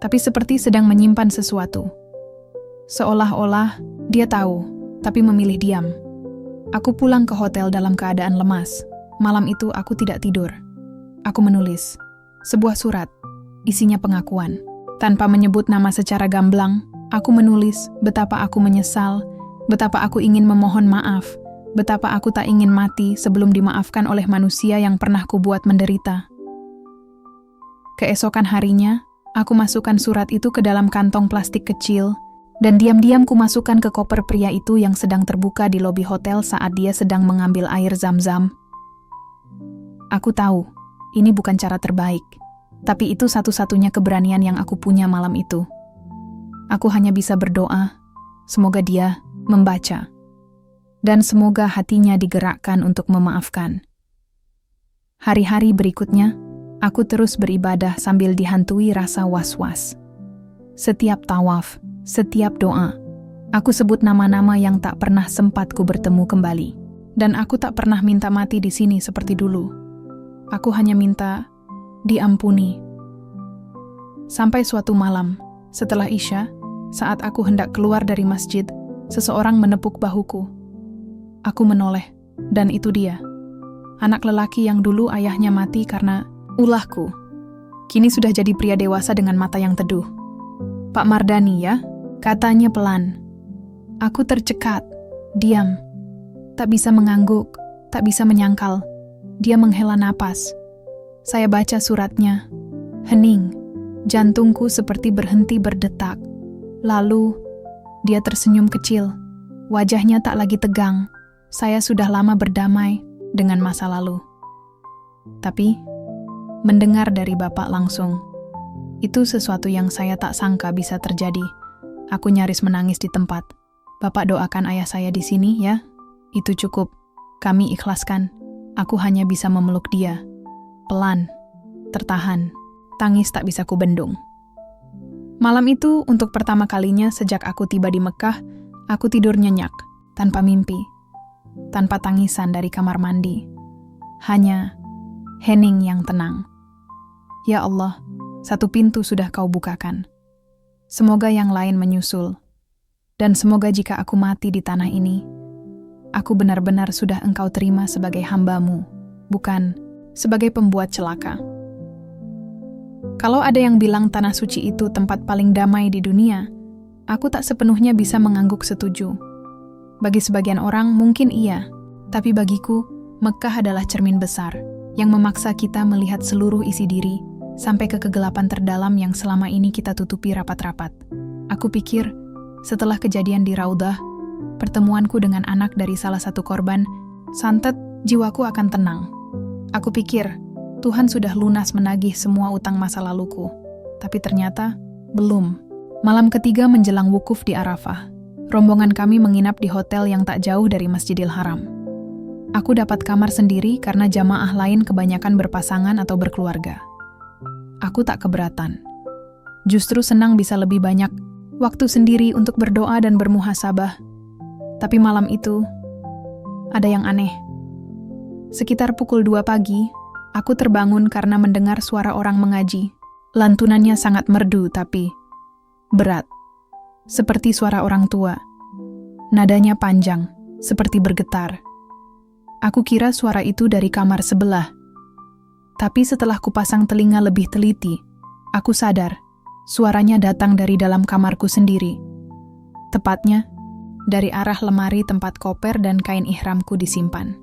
tapi seperti sedang menyimpan sesuatu. Seolah-olah dia tahu, tapi memilih diam. Aku pulang ke hotel dalam keadaan lemas. Malam itu aku tidak tidur. Aku menulis sebuah surat, isinya pengakuan. Tanpa menyebut nama secara gamblang, aku menulis betapa aku menyesal, betapa aku ingin memohon maaf, betapa aku tak ingin mati sebelum dimaafkan oleh manusia yang pernah kubuat menderita. Keesokan harinya, aku masukkan surat itu ke dalam kantong plastik kecil, dan diam-diam kumasukkan ke koper pria itu yang sedang terbuka di lobi hotel saat dia sedang mengambil air zam-zam. Aku tahu, ini bukan cara terbaik, tapi itu satu-satunya keberanian yang aku punya malam itu. Aku hanya bisa berdoa, semoga dia membaca, dan semoga hatinya digerakkan untuk memaafkan. Hari-hari berikutnya, aku terus beribadah sambil dihantui rasa was-was. Setiap tawaf, setiap doa, aku sebut nama-nama yang tak pernah sempat ku bertemu kembali. Dan aku tak pernah minta mati di sini seperti dulu. Aku hanya minta diampuni. Sampai suatu malam, setelah Isya, saat aku hendak keluar dari masjid, seseorang menepuk bahuku. Aku menoleh, dan itu dia. Anak lelaki yang dulu ayahnya mati karena ulahku. Kini sudah jadi pria dewasa dengan mata yang teduh. "Pak Mardani ya?" katanya pelan. Aku tercekat, diam. Tak bisa mengangguk, tak bisa menyangkal. Dia menghela napas. Saya baca suratnya. Hening. Jantungku seperti berhenti berdetak. Lalu, dia tersenyum kecil. Wajahnya tak lagi tegang. Saya sudah lama berdamai dengan masa lalu. Tapi, mendengar dari Bapak langsung, itu sesuatu yang saya tak sangka bisa terjadi. Aku nyaris menangis di tempat. "Bapak doakan ayah saya di sini ya. Itu cukup. Kami ikhlaskan." Aku hanya bisa memeluk dia. Pelan, tertahan, tangis tak bisa kubendung. Malam itu, untuk pertama kalinya sejak aku tiba di Mekah, aku tidur nyenyak, tanpa mimpi, tanpa tangisan dari kamar mandi. Hanya hening yang tenang. Ya Allah, satu pintu sudah Kau bukakan. Semoga yang lain menyusul. Dan semoga jika aku mati di tanah ini, aku benar-benar sudah Engkau terima sebagai hamba-Mu, bukan sebagai pembuat celaka. Kalau ada yang bilang tanah suci itu tempat paling damai di dunia, aku tak sepenuhnya bisa mengangguk setuju. Bagi sebagian orang mungkin iya, tapi bagiku, Mekah adalah cermin besar yang memaksa kita melihat seluruh isi diri sampai ke kegelapan terdalam yang selama ini kita tutupi rapat-rapat. Aku pikir, setelah kejadian di Raudah, pertemuanku dengan anak dari salah satu korban, santet jiwaku akan tenang. Aku pikir, Tuhan sudah lunas menagih semua utang masa laluku. Tapi ternyata, belum. Malam ketiga menjelang wukuf di Arafah, rombongan kami menginap di hotel yang tak jauh dari Masjidil Haram. Aku dapat kamar sendiri karena jamaah lain kebanyakan berpasangan atau berkeluarga. Aku tak keberatan. Justru senang bisa lebih banyak waktu sendiri untuk berdoa dan bermuhasabah. Tapi malam itu, ada yang aneh. Sekitar pukul 2 pagi, aku terbangun karena mendengar suara orang mengaji. Lantunannya sangat merdu tapi berat, seperti suara orang tua. Nadanya panjang, seperti bergetar. Aku kira suara itu dari kamar sebelah. Tapi setelah kupasang telinga lebih teliti, aku sadar suaranya datang dari dalam kamarku sendiri. Tepatnya, dari arah lemari tempat koper dan kain ihramku disimpan.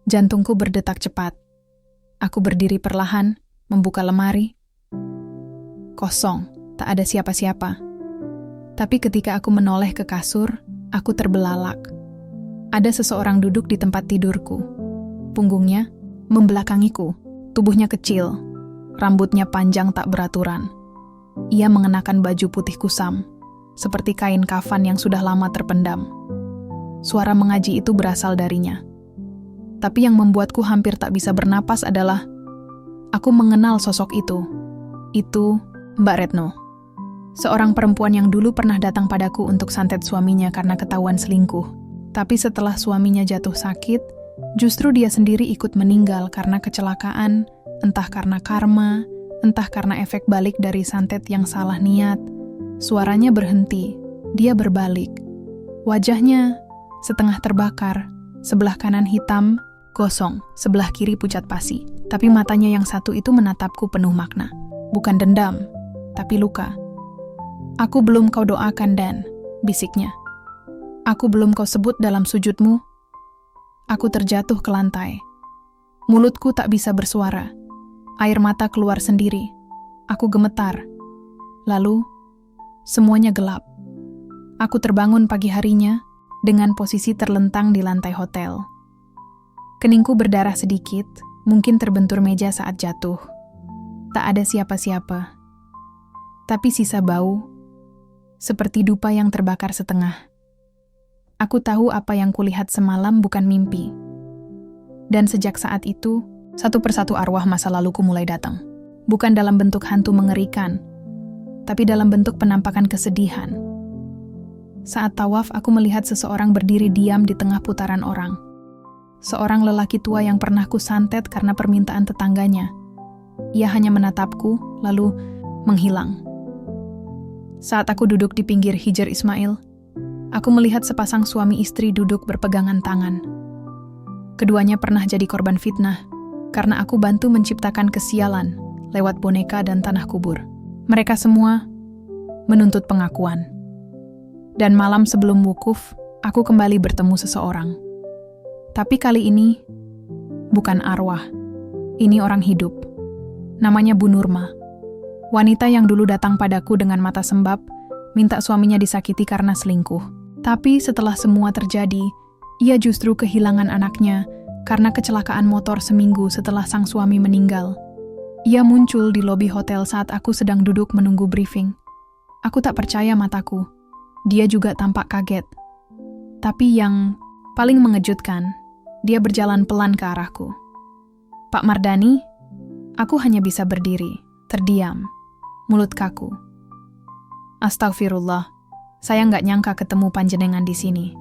Jantungku berdetak cepat. Aku berdiri perlahan, membuka lemari. Kosong, tak ada siapa-siapa. Tapi ketika aku menoleh ke kasur, aku terbelalak. Ada seseorang duduk di tempat tidurku. Punggungnya membelakangiku, tubuhnya kecil, rambutnya panjang tak beraturan. Ia mengenakan baju putih kusam, seperti kain kafan yang sudah lama terpendam. suara mengaji itu berasal darinya. Tapi yang membuatku hampir tak bisa bernapas adalah aku mengenal sosok itu. Itu Mbak Retno. Seorang perempuan yang dulu pernah datang padaku untuk santet suaminya karena ketahuan selingkuh. Tapi setelah suaminya jatuh sakit, justru dia sendiri ikut meninggal karena kecelakaan, entah karena karma, entah karena efek balik dari santet yang salah niat. Suaranya berhenti, dia berbalik. Wajahnya setengah terbakar, sebelah kanan hitam, gosong, sebelah kiri pucat pasi. Tapi matanya yang satu itu menatapku penuh makna. Bukan dendam, tapi luka. Aku belum kau doakan, Dan, bisiknya. Aku belum kau sebut dalam sujudmu. Aku terjatuh ke lantai. Mulutku tak bisa bersuara. Air mata keluar sendiri. Aku gemetar. Lalu, semuanya gelap. Aku terbangun pagi harinya dengan posisi terlentang di lantai hotel. Keningku berdarah sedikit, mungkin terbentur meja saat jatuh. Tak ada siapa-siapa. Tapi sisa bau, seperti dupa yang terbakar setengah. Aku tahu apa yang kulihat semalam bukan mimpi. Dan sejak saat itu, satu persatu arwah masa laluku mulai datang. Bukan dalam bentuk hantu mengerikan, tapi dalam bentuk penampakan kesedihan. Saat tawaf, aku melihat seseorang berdiri diam di tengah putaran orang. Seorang lelaki tua yang pernah kusantet karena permintaan tetangganya. Ia hanya menatapku, lalu menghilang. Saat aku duduk di pinggir Hijr Ismail, aku melihat sepasang suami istri duduk berpegangan tangan. Keduanya pernah jadi korban fitnah, karena aku bantu menciptakan kesialan lewat boneka dan tanah kubur. Mereka semua menuntut pengakuan. Dan malam sebelum wukuf, aku kembali bertemu seseorang. Tapi kali ini, bukan arwah. Ini orang hidup. Namanya Bu Nurma. Wanita yang dulu datang padaku dengan mata sembab, minta suaminya disakiti karena selingkuh. Tapi setelah semua terjadi, ia justru kehilangan anaknya karena kecelakaan motor seminggu setelah sang suami meninggal. Ia muncul di lobi hotel saat aku sedang duduk menunggu briefing. Aku tak percaya mataku. Dia juga tampak kaget. Tapi yang paling mengejutkan, dia berjalan pelan ke arahku. Pak Mardani, aku hanya bisa berdiri, terdiam, mulut kaku. Astagfirullah, saya nggak nyangka ketemu panjenengan di sini.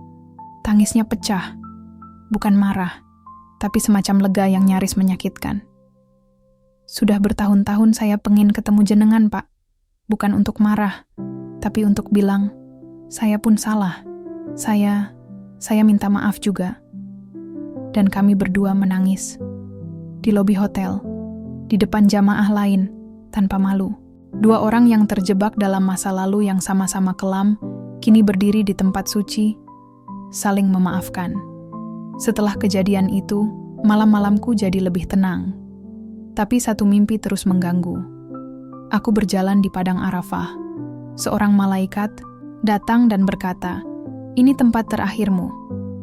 Tangisnya pecah, bukan marah, tapi semacam lega yang nyaris menyakitkan. Sudah bertahun-tahun saya pengen ketemu jenengan, Pak. Bukan untuk marah, tapi untuk bilang, saya pun salah. Saya minta maaf juga. Dan kami berdua menangis. Di lobi hotel, di depan jamaah lain, tanpa malu. Dua orang yang terjebak dalam masa lalu yang sama-sama kelam, kini berdiri di tempat suci, saling memaafkan. Setelah kejadian itu, malam-malamku jadi lebih tenang. Tapi satu mimpi terus mengganggu. Aku berjalan di padang Arafah. Seorang malaikat datang dan berkata, "Ini tempat terakhirmu.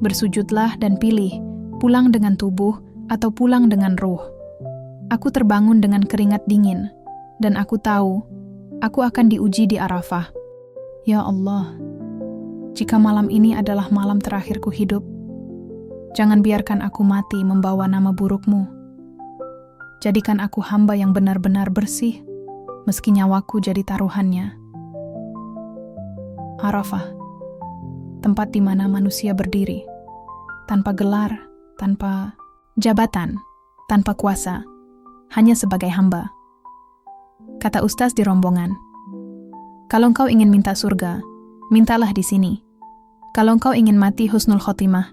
Bersujudlah dan pilih, pulang dengan tubuh atau pulang dengan ruh." Aku terbangun dengan keringat dingin, dan aku tahu, aku akan diuji di Arafah. Ya Allah, jika malam ini adalah malam terakhirku hidup, jangan biarkan aku mati membawa nama burukmu. Jadikan aku hamba yang benar-benar bersih, meski nyawaku jadi taruhannya. Arafah, tempat di mana manusia berdiri, tanpa gelar, tanpa jabatan, tanpa kuasa, hanya sebagai hamba. Kata ustaz di rombongan, kalau engkau ingin minta surga, mintalah di sini. Kalau engkau ingin mati husnul khotimah,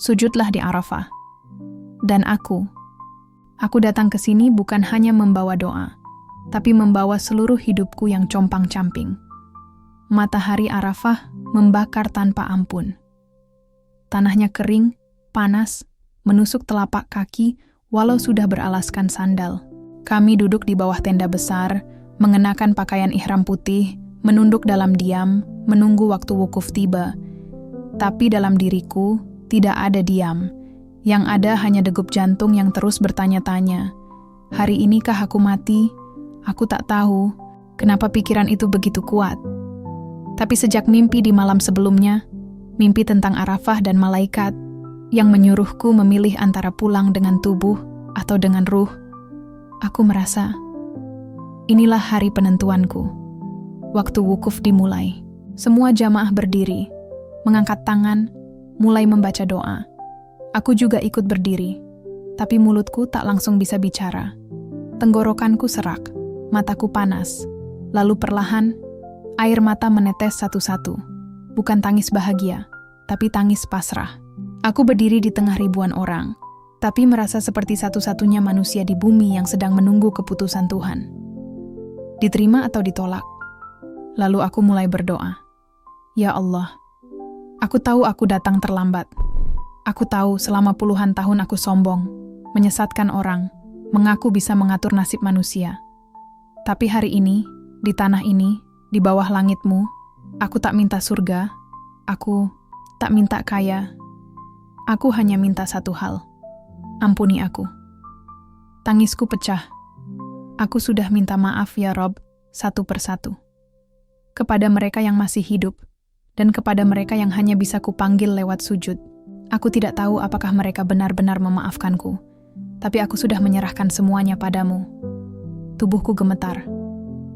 sujudlah di Arafah. Dan aku datang ke sini bukan hanya membawa doa, tapi membawa seluruh hidupku yang compang-camping. Matahari Arafah membakar tanpa ampun. Tanahnya kering, panas, menusuk telapak kaki walau sudah beralaskan sandal. Kami duduk di bawah tenda besar, mengenakan pakaian ihram putih, menunduk dalam diam, menunggu waktu wukuf tiba. Tapi dalam diriku tidak ada diam. Yang ada hanya degup jantung yang terus bertanya-tanya. Hari inikah aku mati? Aku tak tahu kenapa pikiran itu begitu kuat. Tapi sejak mimpi di malam sebelumnya, Mimpi tentang Arafah dan malaikat yang menyuruhku memilih antara pulang dengan tubuh atau dengan ruh. Aku merasa inilah hari penentuanku. Waktu wukuf dimulai. Semua jamaah berdiri, mengangkat tangan, mulai membaca doa. Aku juga ikut berdiri, tapi mulutku tak langsung bisa bicara. Tenggorokanku serak, mataku panas. Lalu perlahan, air mata menetes satu-satu. Bukan tangis bahagia, tapi tangis pasrah. Aku berdiri di tengah ribuan orang, tapi merasa seperti satu-satunya manusia di bumi yang sedang menunggu keputusan Tuhan. Diterima atau ditolak? Lalu aku mulai berdoa. Ya Allah, aku tahu aku datang terlambat. Aku tahu selama puluhan tahun aku sombong, menyesatkan orang, mengaku bisa mengatur nasib manusia. Tapi hari ini, di tanah ini, di bawah langit-Mu, aku tak minta surga, aku tak minta kaya. Aku hanya minta satu hal. Ampuni aku. Tangisku pecah. Aku sudah minta maaf ya Rob, satu persatu. Kepada mereka yang masih hidup, dan kepada mereka yang hanya bisa kupanggil lewat sujud. Aku tidak tahu apakah mereka benar-benar memaafkanku, tapi aku sudah menyerahkan semuanya padamu. Tubuhku gemetar.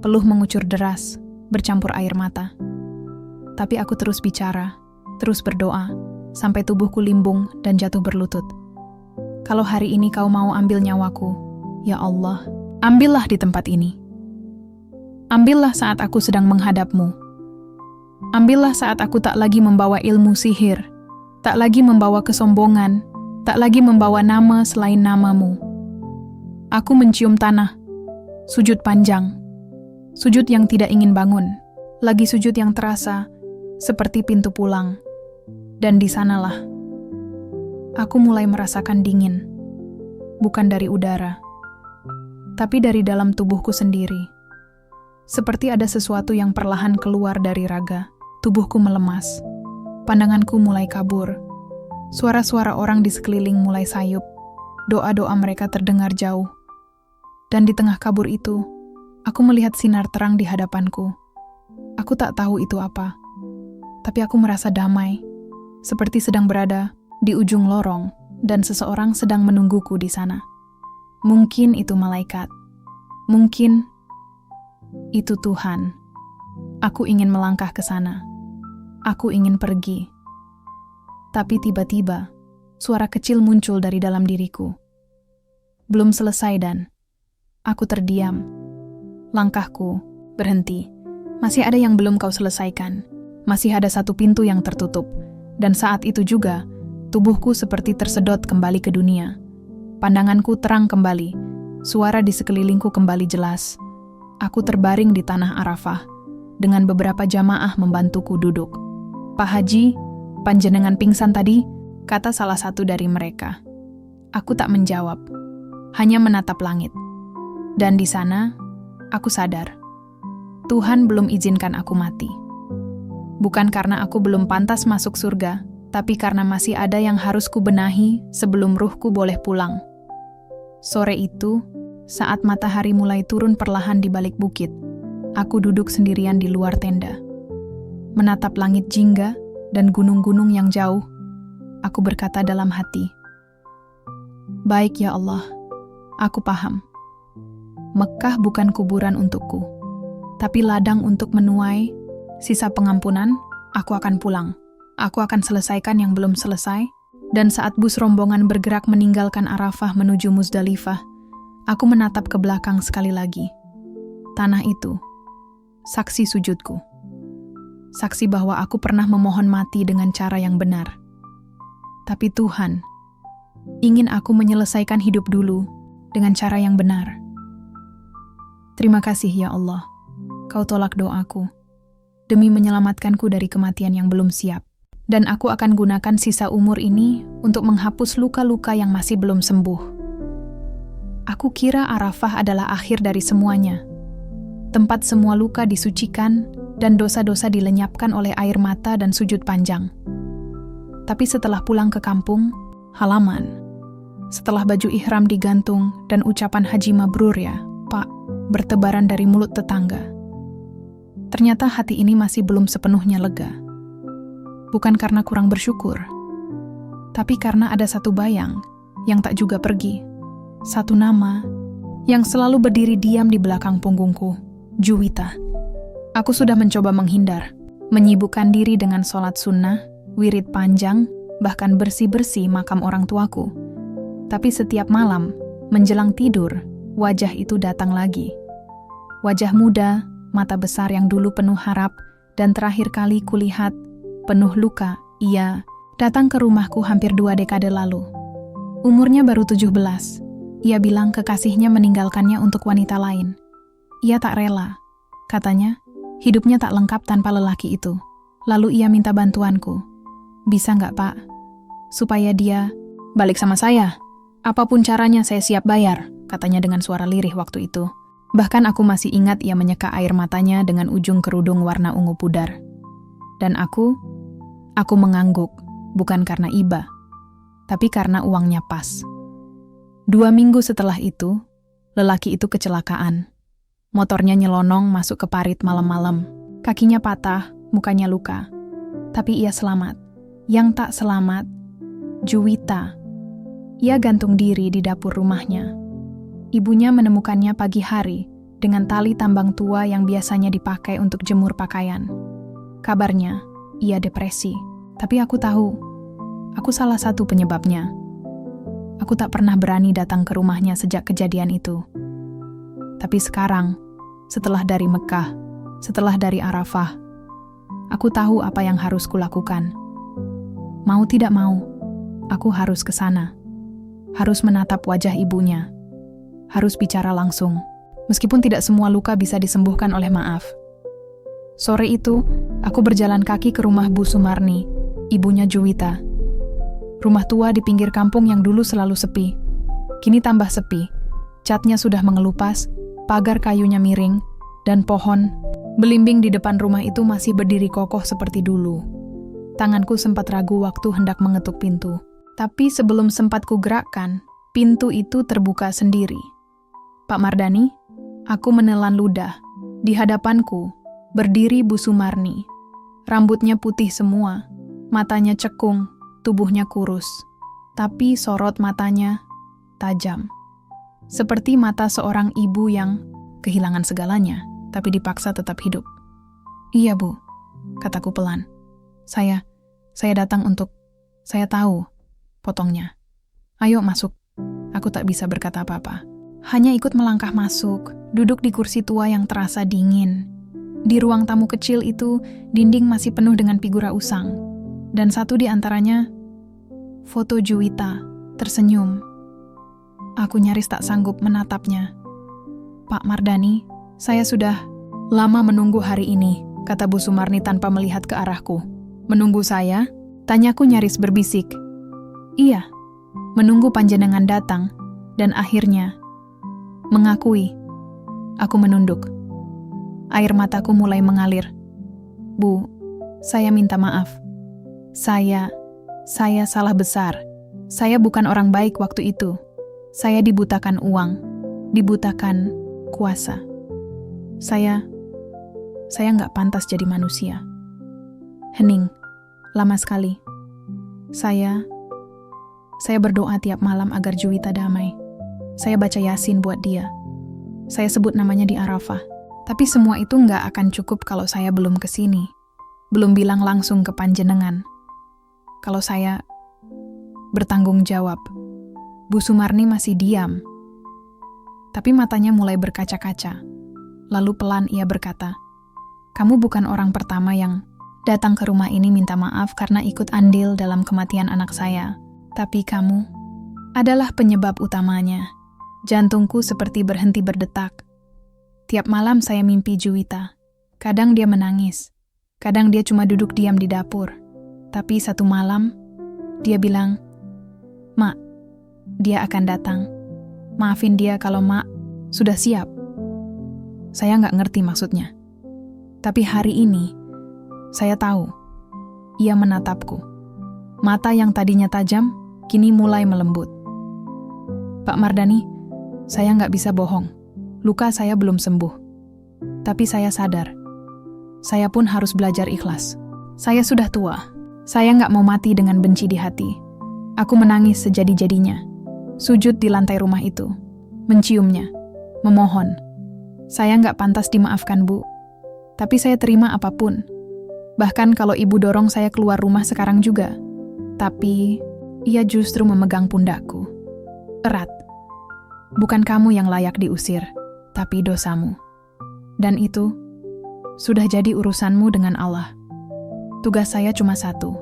Peluh mengucur deras, bercampur air mata. Tapi aku terus bicara, terus berdoa, sampai tubuhku limbung dan jatuh berlutut. Kalau hari ini kau mau ambil nyawaku, ya Allah, ambillah di tempat ini. Ambillah saat aku sedang menghadap-Mu. Ambillah saat aku tak lagi membawa ilmu sihir, tak lagi membawa kesombongan, tak lagi membawa nama selain nama-Mu. Aku mencium tanah, sujud panjang, sujud yang tidak ingin bangun, lagi sujud yang terasa seperti pintu pulang. Dan di sanalah aku mulai merasakan dingin, bukan dari udara, tapi dari dalam tubuhku sendiri. Seperti ada sesuatu yang perlahan keluar dari raga, tubuhku melemas, pandanganku mulai kabur, suara-suara orang di sekeliling mulai sayup, doa-doa mereka terdengar jauh. Dan di tengah kabur itu, aku melihat sinar terang di hadapanku. Aku tak tahu itu apa, tapi aku merasa damai, seperti sedang berada di ujung lorong dan seseorang sedang menungguku di sana. Mungkin itu malaikat, mungkin itu Tuhan. Aku ingin melangkah ke sana. Aku ingin pergi. Tapi tiba-tiba, suara kecil muncul dari dalam diriku. Belum selesai dan aku terdiam. Langkahku berhenti. Masih ada yang belum kau selesaikan. Masih ada satu pintu yang tertutup. Dan saat itu juga, tubuhku seperti tersedot kembali ke dunia. Pandanganku terang kembali. Suara di sekelilingku kembali jelas. Aku terbaring di tanah Arafah, dengan beberapa jamaah membantuku duduk. Pak Haji, panjenengan pingsan tadi, kata salah satu dari mereka. Aku tak menjawab, hanya menatap langit. Dan di sana, aku sadar, Tuhan belum izinkan aku mati. Bukan karena aku belum pantas masuk surga, tapi karena masih ada yang harus kubenahi sebelum ruhku boleh pulang. Sore itu, saat matahari mulai turun perlahan di balik bukit, aku duduk sendirian di luar tenda. Menatap langit jingga dan gunung-gunung yang jauh, aku berkata dalam hati, "Baik ya Allah, aku paham. Mekah bukan kuburan untukku, tapi ladang untuk menuai sisa pengampunan. Aku akan pulang. Aku akan selesaikan yang belum selesai." Dan saat bus rombongan bergerak meninggalkan Arafah menuju Muzdalifah, aku menatap ke belakang sekali lagi. Tanah itu, saksi sujudku. Saksi bahwa aku pernah memohon mati dengan cara yang benar. Tapi Tuhan ingin aku menyelesaikan hidup dulu dengan cara yang benar. Terima kasih ya Allah, Kau tolak doaku demi menyelamatkanku dari kematian yang belum siap. Dan aku akan gunakan sisa umur ini untuk menghapus luka-luka yang masih belum sembuh. Aku kira Arafah adalah akhir dari semuanya. Tempat semua luka disucikan dan dosa-dosa dilenyapkan oleh air mata dan sujud panjang. Tapi setelah pulang ke kampung, halaman, setelah baju ihram digantung dan ucapan Haji Mabrur ya, Pak, bertebaran dari mulut tetangga, ternyata hati ini masih belum sepenuhnya lega. Bukan karena kurang bersyukur, tapi karena ada satu bayang yang tak juga pergi. Satu nama yang selalu berdiri diam di belakang punggungku, Juwita. Aku sudah mencoba menghindar, menyibukkan diri dengan sholat sunnah, wirid panjang, bahkan bersih-bersih makam orang tuaku. Tapi setiap malam, menjelang tidur, wajah itu datang lagi. Wajah muda, mata besar yang dulu penuh harap, dan terakhir kali kulihat penuh luka, ia datang ke rumahku hampir 2 dekade lalu. Umurnya baru 17. Ia bilang kekasihnya meninggalkannya untuk wanita lain. Ia tak rela. Katanya, hidupnya tak lengkap tanpa lelaki itu. Lalu ia minta bantuanku. Bisa nggak, Pak? Supaya dia balik sama saya. Apapun caranya saya siap bayar, katanya dengan suara lirih waktu itu. Bahkan aku masih ingat ia menyeka air matanya dengan ujung kerudung warna ungu pudar. Dan aku mengangguk, bukan karena iba, tapi karena uangnya pas. 2 minggu setelah itu, lelaki itu kecelakaan. Motornya nyelonong masuk ke parit malam-malam. Kakinya patah, mukanya luka. Tapi ia selamat. Yang tak selamat, Juwita. Ia gantung diri di dapur rumahnya. Ibunya menemukannya pagi hari dengan tali tambang tua yang biasanya dipakai untuk jemur pakaian. Kabarnya, ia depresi. Tapi aku tahu, aku salah satu penyebabnya. Aku tak pernah berani datang ke rumahnya sejak kejadian itu. Tapi sekarang, setelah dari Mekah, setelah dari Arafah, aku tahu apa yang harus kulakukan. Mau tidak mau, aku harus ke sana. Harus menatap wajah ibunya. Harus bicara langsung. Meskipun tidak semua luka bisa disembuhkan oleh maaf. Sore itu, aku berjalan kaki ke rumah Bu Sumarni, ibunya Juwita. Rumah tua di pinggir kampung yang dulu selalu sepi. Kini tambah sepi. Catnya sudah mengelupas, pagar kayunya miring, dan pohon belimbing di depan rumah itu masih berdiri kokoh seperti dulu. Tanganku sempat ragu waktu hendak mengetuk pintu. Tapi sebelum sempat kugerakkan, pintu itu terbuka sendiri. Pak Mardani, aku menelan ludah. Di hadapanku, berdiri Bu Sumarni. Rambutnya putih semua. Matanya cekung, tubuhnya kurus, tapi sorot matanya tajam. Seperti mata seorang ibu yang kehilangan segalanya, tapi dipaksa tetap hidup. Iya, Bu, kataku pelan. Saya datang untuk, saya tahu, potongnya. Ayo masuk. Aku tak bisa berkata apa-apa. Hanya ikut melangkah masuk, duduk di kursi tua yang terasa dingin. Di ruang tamu kecil itu, dinding masih penuh dengan figura usang. Dan satu di antaranya, foto Juwita, tersenyum. Aku nyaris tak sanggup menatapnya. Pak Mardani, saya sudah lama menunggu hari ini, kata Bu Sumarni tanpa melihat ke arahku. Menunggu saya? Tanyaku nyaris berbisik. Iya, menunggu panjenengan datang, dan akhirnya mengakui. Aku menunduk. Air mataku mulai mengalir. Bu, saya minta maaf. Saya salah besar. Saya bukan orang baik waktu itu. Saya dibutakan uang, dibutakan kuasa. Saya nggak pantas jadi manusia. Hening, lama sekali. Saya berdoa tiap malam agar Juwita damai. Saya baca Yasin buat dia. Saya sebut namanya di Arafah. Tapi semua itu nggak akan cukup kalau saya belum kesini. Belum bilang langsung ke panjenengan. Kalau saya bertanggung jawab. Bu Sumarni masih diam. Tapi matanya mulai berkaca-kaca. Lalu pelan ia berkata, "Kamu bukan orang pertama yang datang ke rumah ini minta maaf karena ikut andil dalam kematian anak saya. Tapi kamu adalah penyebab utamanya." Jantungku seperti berhenti berdetak. Tiap malam saya mimpi Juwita. Kadang dia menangis. Kadang dia cuma duduk diam di dapur. Tapi satu malam, dia bilang, "Mak, dia akan datang. Maafin dia kalau Mak sudah siap." Saya nggak ngerti maksudnya. Tapi hari ini, saya tahu. Ia menatapku. Mata yang tadinya tajam, kini mulai melembut. Pak Mardani, saya nggak bisa bohong. Luka saya belum sembuh. Tapi saya sadar. Saya pun harus belajar ikhlas. Saya sudah tua. Saya nggak mau mati dengan benci di hati. Aku menangis sejadi-jadinya. Sujud di lantai rumah itu. Menciumnya. Memohon. Saya nggak pantas dimaafkan, Bu. Tapi saya terima apapun. Bahkan kalau ibu dorong saya keluar rumah sekarang juga. Tapi, ia justru memegang pundakku. Erat. Bukan kamu yang layak diusir, tapi dosamu. Dan itu, sudah jadi urusanmu dengan Allah. Tugas saya cuma satu,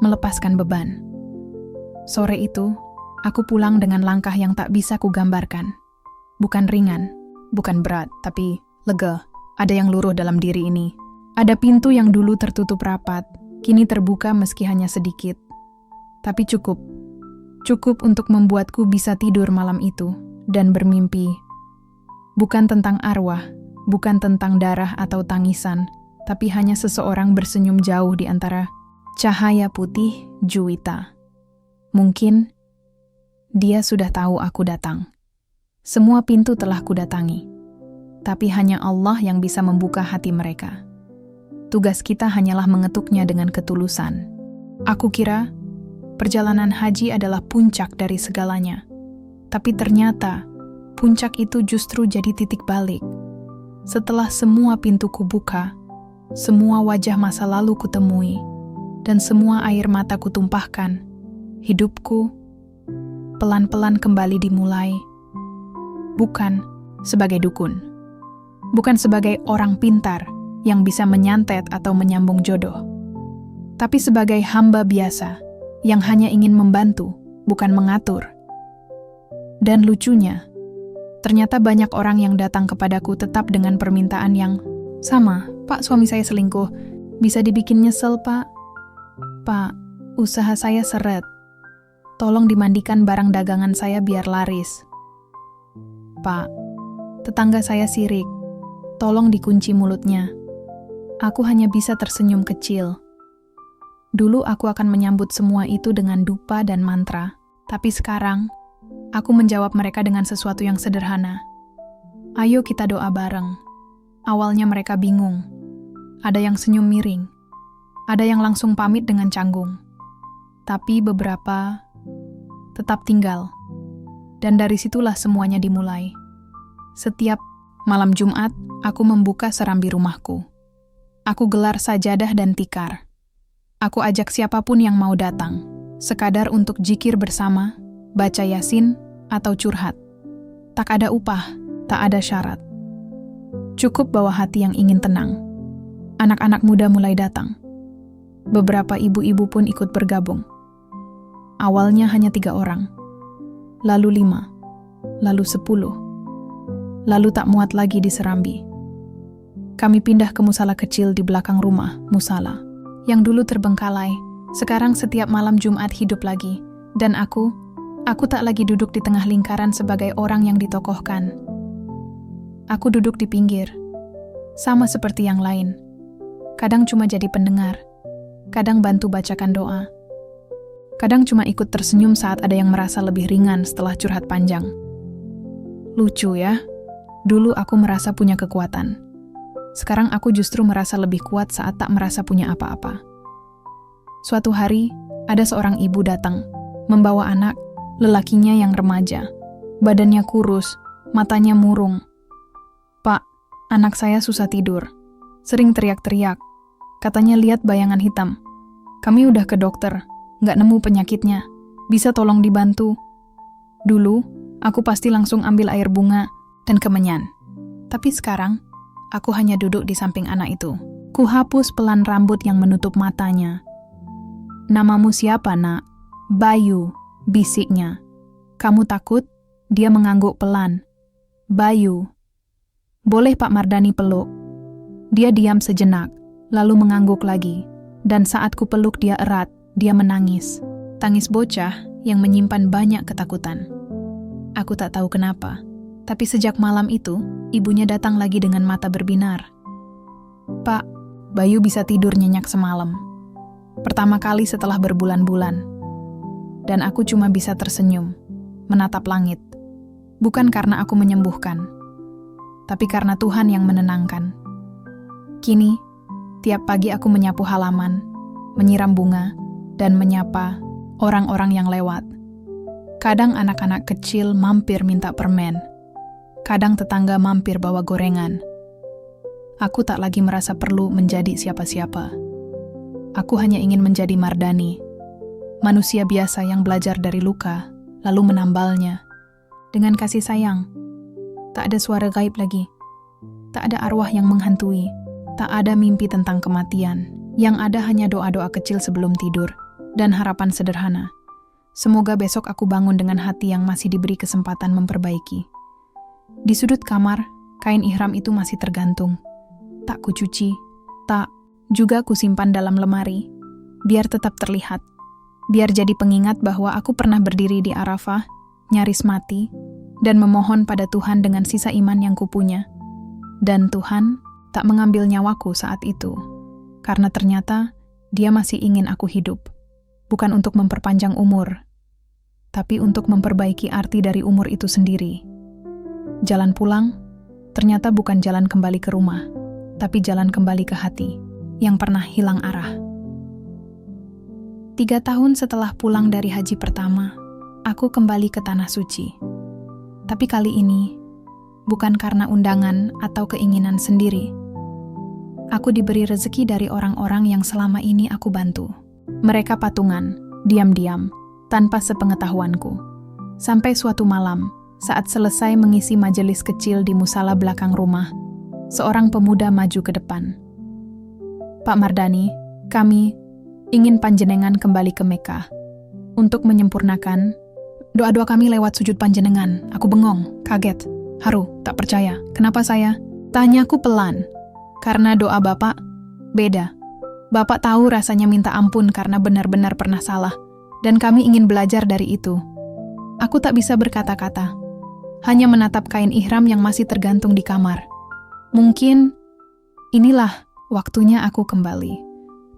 melepaskan beban. Sore itu, aku pulang dengan langkah yang tak bisa kugambarkan. Bukan ringan, bukan berat, tapi lega. Ada yang luruh dalam diri ini. Ada pintu yang dulu tertutup rapat, kini terbuka meski hanya sedikit. Tapi cukup. Cukup untuk membuatku bisa tidur malam itu dan bermimpi. Bukan tentang arwah, bukan tentang darah atau tangisan, tapi hanya seseorang bersenyum jauh di antara cahaya putih juwita. Mungkin dia sudah tahu aku datang. Semua pintu telah kudatangi, tapi hanya Allah yang bisa membuka hati mereka. Tugas kita hanyalah mengetuknya dengan ketulusan. Aku kira perjalanan haji adalah puncak dari segalanya, tapi ternyata puncak itu justru jadi titik balik. Setelah semua pintu kubuka, semua wajah masa lalu kutemui, dan semua air mata kutumpahkan, hidupku pelan-pelan kembali dimulai. Bukan sebagai dukun, bukan sebagai orang pintar yang bisa menyantet atau menyambung jodoh, tapi sebagai hamba biasa yang hanya ingin membantu, bukan mengatur. Dan lucunya, ternyata banyak orang yang datang kepadaku tetap dengan permintaan yang sama. Pak, suami saya selingkuh. Bisa dibikin nyesel, Pak? Pak, usaha saya seret. Tolong dimandikan barang dagangan saya biar laris. Pak, tetangga saya sirik. Tolong dikunci mulutnya. Aku hanya bisa tersenyum kecil. Dulu aku akan menyambut semua itu dengan dupa dan mantra. Tapi sekarang, aku menjawab mereka dengan sesuatu yang sederhana. Ayo kita doa bareng. Awalnya mereka bingung. Ada yang senyum miring. Ada yang langsung pamit dengan canggung. Tapi beberapa tetap tinggal. Dan dari situlah semuanya dimulai. Setiap malam Jumat, aku membuka serambi rumahku. Aku gelar sajadah dan tikar. Aku ajak siapapun yang mau datang, sekadar untuk zikir bersama, baca Yasin, atau curhat. Tak ada upah, tak ada syarat. Cukup bawa hati yang ingin tenang. Anak-anak muda mulai datang. Beberapa ibu-ibu pun ikut bergabung. Awalnya hanya 3 orang, lalu 5, lalu 10, lalu tak muat lagi di serambi. Kami pindah ke musala kecil di belakang rumah, musala, yang dulu terbengkalai, sekarang setiap malam Jumat hidup lagi, dan aku tak lagi duduk di tengah lingkaran sebagai orang yang ditokohkan. Aku duduk di pinggir, sama seperti yang lain. Kadang cuma jadi pendengar, kadang bantu bacakan doa. Kadang cuma ikut tersenyum saat ada yang merasa lebih ringan setelah curhat panjang. Lucu ya, dulu aku merasa punya kekuatan. Sekarang aku justru merasa lebih kuat saat tak merasa punya apa-apa. Suatu hari, ada seorang ibu datang, membawa anak, lelakinya yang remaja. Badannya kurus, matanya murung. Pak, anak saya susah tidur. Sering teriak-teriak. Katanya lihat bayangan hitam. Kami udah ke dokter, nggak nemu penyakitnya. Bisa tolong dibantu? Dulu, aku pasti langsung ambil air bunga dan kemenyan. Tapi sekarang, aku hanya duduk di samping anak itu. Ku hapus pelan rambut yang menutup matanya. Namamu siapa, nak? Bayu, bisiknya. Kamu takut? Dia mengangguk pelan. Bayu. Boleh Pak Mardani peluk? Dia diam sejenak, lalu mengangguk lagi. Dan saat ku peluk dia erat, dia menangis. Tangis bocah yang menyimpan banyak ketakutan. Aku tak tahu kenapa, tapi sejak malam itu, ibunya datang lagi dengan mata berbinar. Pak, Bayu bisa tidur nyenyak semalam. Pertama kali setelah berbulan-bulan. Dan aku cuma bisa tersenyum, menatap langit. Bukan karena aku menyembuhkan, tapi karena Tuhan yang menenangkan. Kini, tiap pagi aku menyapu halaman, menyiram bunga, dan menyapa orang-orang yang lewat. Kadang anak-anak kecil mampir minta permen. Kadang tetangga mampir bawa gorengan. Aku tak lagi merasa perlu menjadi siapa-siapa. Aku hanya ingin menjadi Mardani, manusia biasa yang belajar dari luka, lalu menambalnya dengan kasih sayang. Tak ada suara gaib lagi. Tak ada arwah yang menghantui. Tak ada mimpi tentang kematian. Yang ada hanya doa-doa kecil sebelum tidur dan harapan sederhana. Semoga besok aku bangun dengan hati yang masih diberi kesempatan memperbaiki. Di sudut kamar, kain ihram itu masih tergantung. Tak kucuci, tak juga kusimpan dalam lemari, biar tetap terlihat. Biar jadi pengingat bahwa aku pernah berdiri di Arafah, nyaris mati, dan memohon pada Tuhan dengan sisa iman yang kupunya. Dan Tuhan tak mengambil nyawaku saat itu, karena ternyata Dia masih ingin aku hidup. Bukan untuk memperpanjang umur, tapi untuk memperbaiki arti dari umur itu sendiri. Jalan pulang, ternyata bukan jalan kembali ke rumah, tapi jalan kembali ke hati, yang pernah hilang arah. 3 tahun setelah pulang dari haji pertama, aku kembali ke Tanah Suci. Tapi kali ini, bukan karena undangan atau keinginan sendiri. Aku diberi rezeki dari orang-orang yang selama ini aku bantu. Mereka patungan, diam-diam, tanpa sepengetahuanku. Sampai suatu malam, saat selesai mengisi majelis kecil di musala belakang rumah, seorang pemuda maju ke depan. Pak Mardani, kami ingin panjenengan kembali ke Mekah untuk menyempurnakan. Doa-doa kami lewat sujud panjenengan. Aku bengong, kaget, haru, tak percaya. Kenapa saya? Tanyaku pelan. Karena doa Bapak beda. Bapak tahu rasanya minta ampun karena benar-benar pernah salah. Dan kami ingin belajar dari itu. Aku tak bisa berkata-kata. Hanya menatap kain ihram yang masih tergantung di kamar. Mungkin inilah waktunya aku kembali.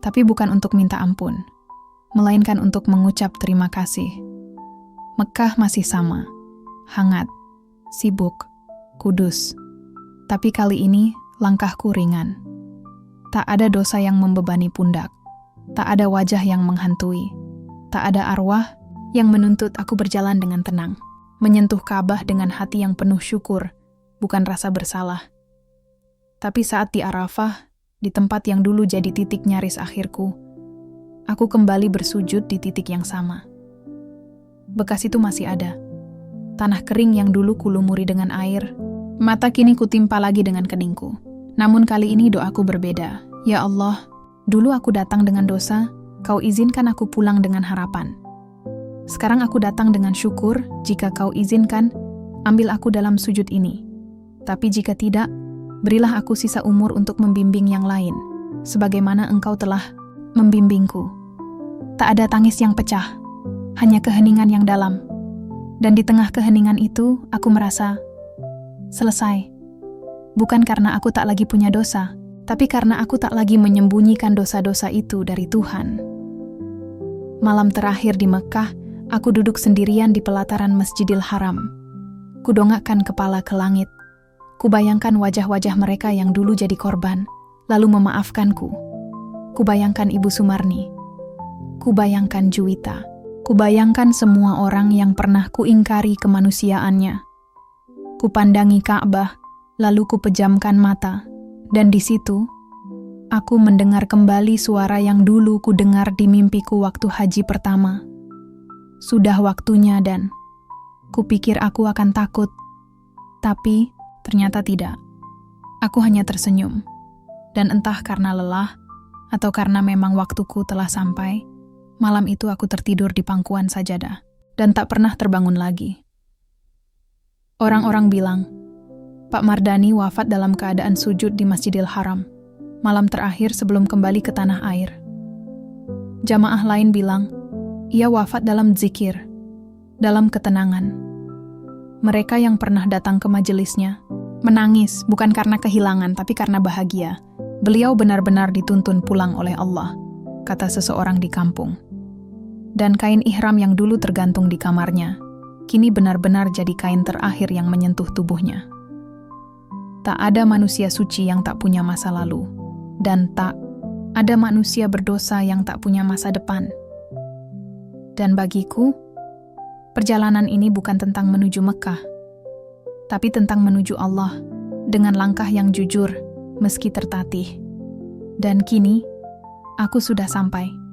Tapi bukan untuk minta ampun. Melainkan untuk mengucap terima kasih. Mekah masih sama, hangat, sibuk, kudus. Tapi kali ini langkahku ringan. Tak ada dosa yang membebani pundak. Tak ada wajah yang menghantui. Tak ada arwah yang menuntut aku berjalan dengan tenang. Menyentuh Ka'bah dengan hati yang penuh syukur, bukan rasa bersalah. Tapi saat di Arafah, di tempat yang dulu jadi titik nyaris akhirku, aku kembali bersujud di titik yang sama. Bekas itu masih ada. Tanah kering yang dulu kulumuri dengan air, mata kini kutimpa lagi dengan keningku. Namun kali ini doaku berbeda. Ya Allah, dulu aku datang dengan dosa, Kau izinkan aku pulang dengan harapan. Sekarang aku datang dengan syukur, jika Kau izinkan, ambil aku dalam sujud ini. Tapi jika tidak, berilah aku sisa umur untuk membimbing yang lain, sebagaimana Engkau telah membimbingku. Tak ada tangis yang pecah, hanya keheningan yang dalam. Dan di tengah keheningan itu, aku merasa selesai. Bukan karena aku tak lagi punya dosa, tapi karena aku tak lagi menyembunyikan dosa-dosa itu dari Tuhan. Malam terakhir di Mekah, aku duduk sendirian di pelataran Masjidil Haram. Kudongakkan kepala ke langit. Kubayangkan wajah-wajah mereka yang dulu jadi korban, lalu memaafkanku. Kubayangkan Ibu Sumarni. Kubayangkan Juwita. Kubayangkan semua orang yang pernah kuingkari kemanusiaannya. Kupandangi Ka'bah, lalu kupejamkan mata. Dan di situ, aku mendengar kembali suara yang dulu kudengar di mimpiku waktu haji pertama. Sudah waktunya dan kupikir aku akan takut. Tapi ternyata tidak. Aku hanya tersenyum. Dan entah karena lelah, atau karena memang waktuku telah sampai, malam itu aku tertidur di pangkuan sajadah, dan tak pernah terbangun lagi. Orang-orang bilang, Pak Mardani wafat dalam keadaan sujud di Masjidil Haram, malam terakhir sebelum kembali ke tanah air. Jamaah lain bilang, ia wafat dalam zikir, dalam ketenangan. Mereka yang pernah datang ke majelisnya, menangis bukan karena kehilangan, tapi karena bahagia. Beliau benar-benar dituntun pulang oleh Allah, kata seseorang di kampung. Dan kain ihram yang dulu tergantung di kamarnya, kini benar-benar jadi kain terakhir yang menyentuh tubuhnya. Tak ada manusia suci yang tak punya masa lalu, dan tak Ada manusia berdosa yang tak punya masa depan. Dan bagiku, perjalanan ini bukan tentang menuju Mekah, tapi tentang menuju Allah dengan langkah yang jujur meski tertatih. Dan kini, aku sudah sampai.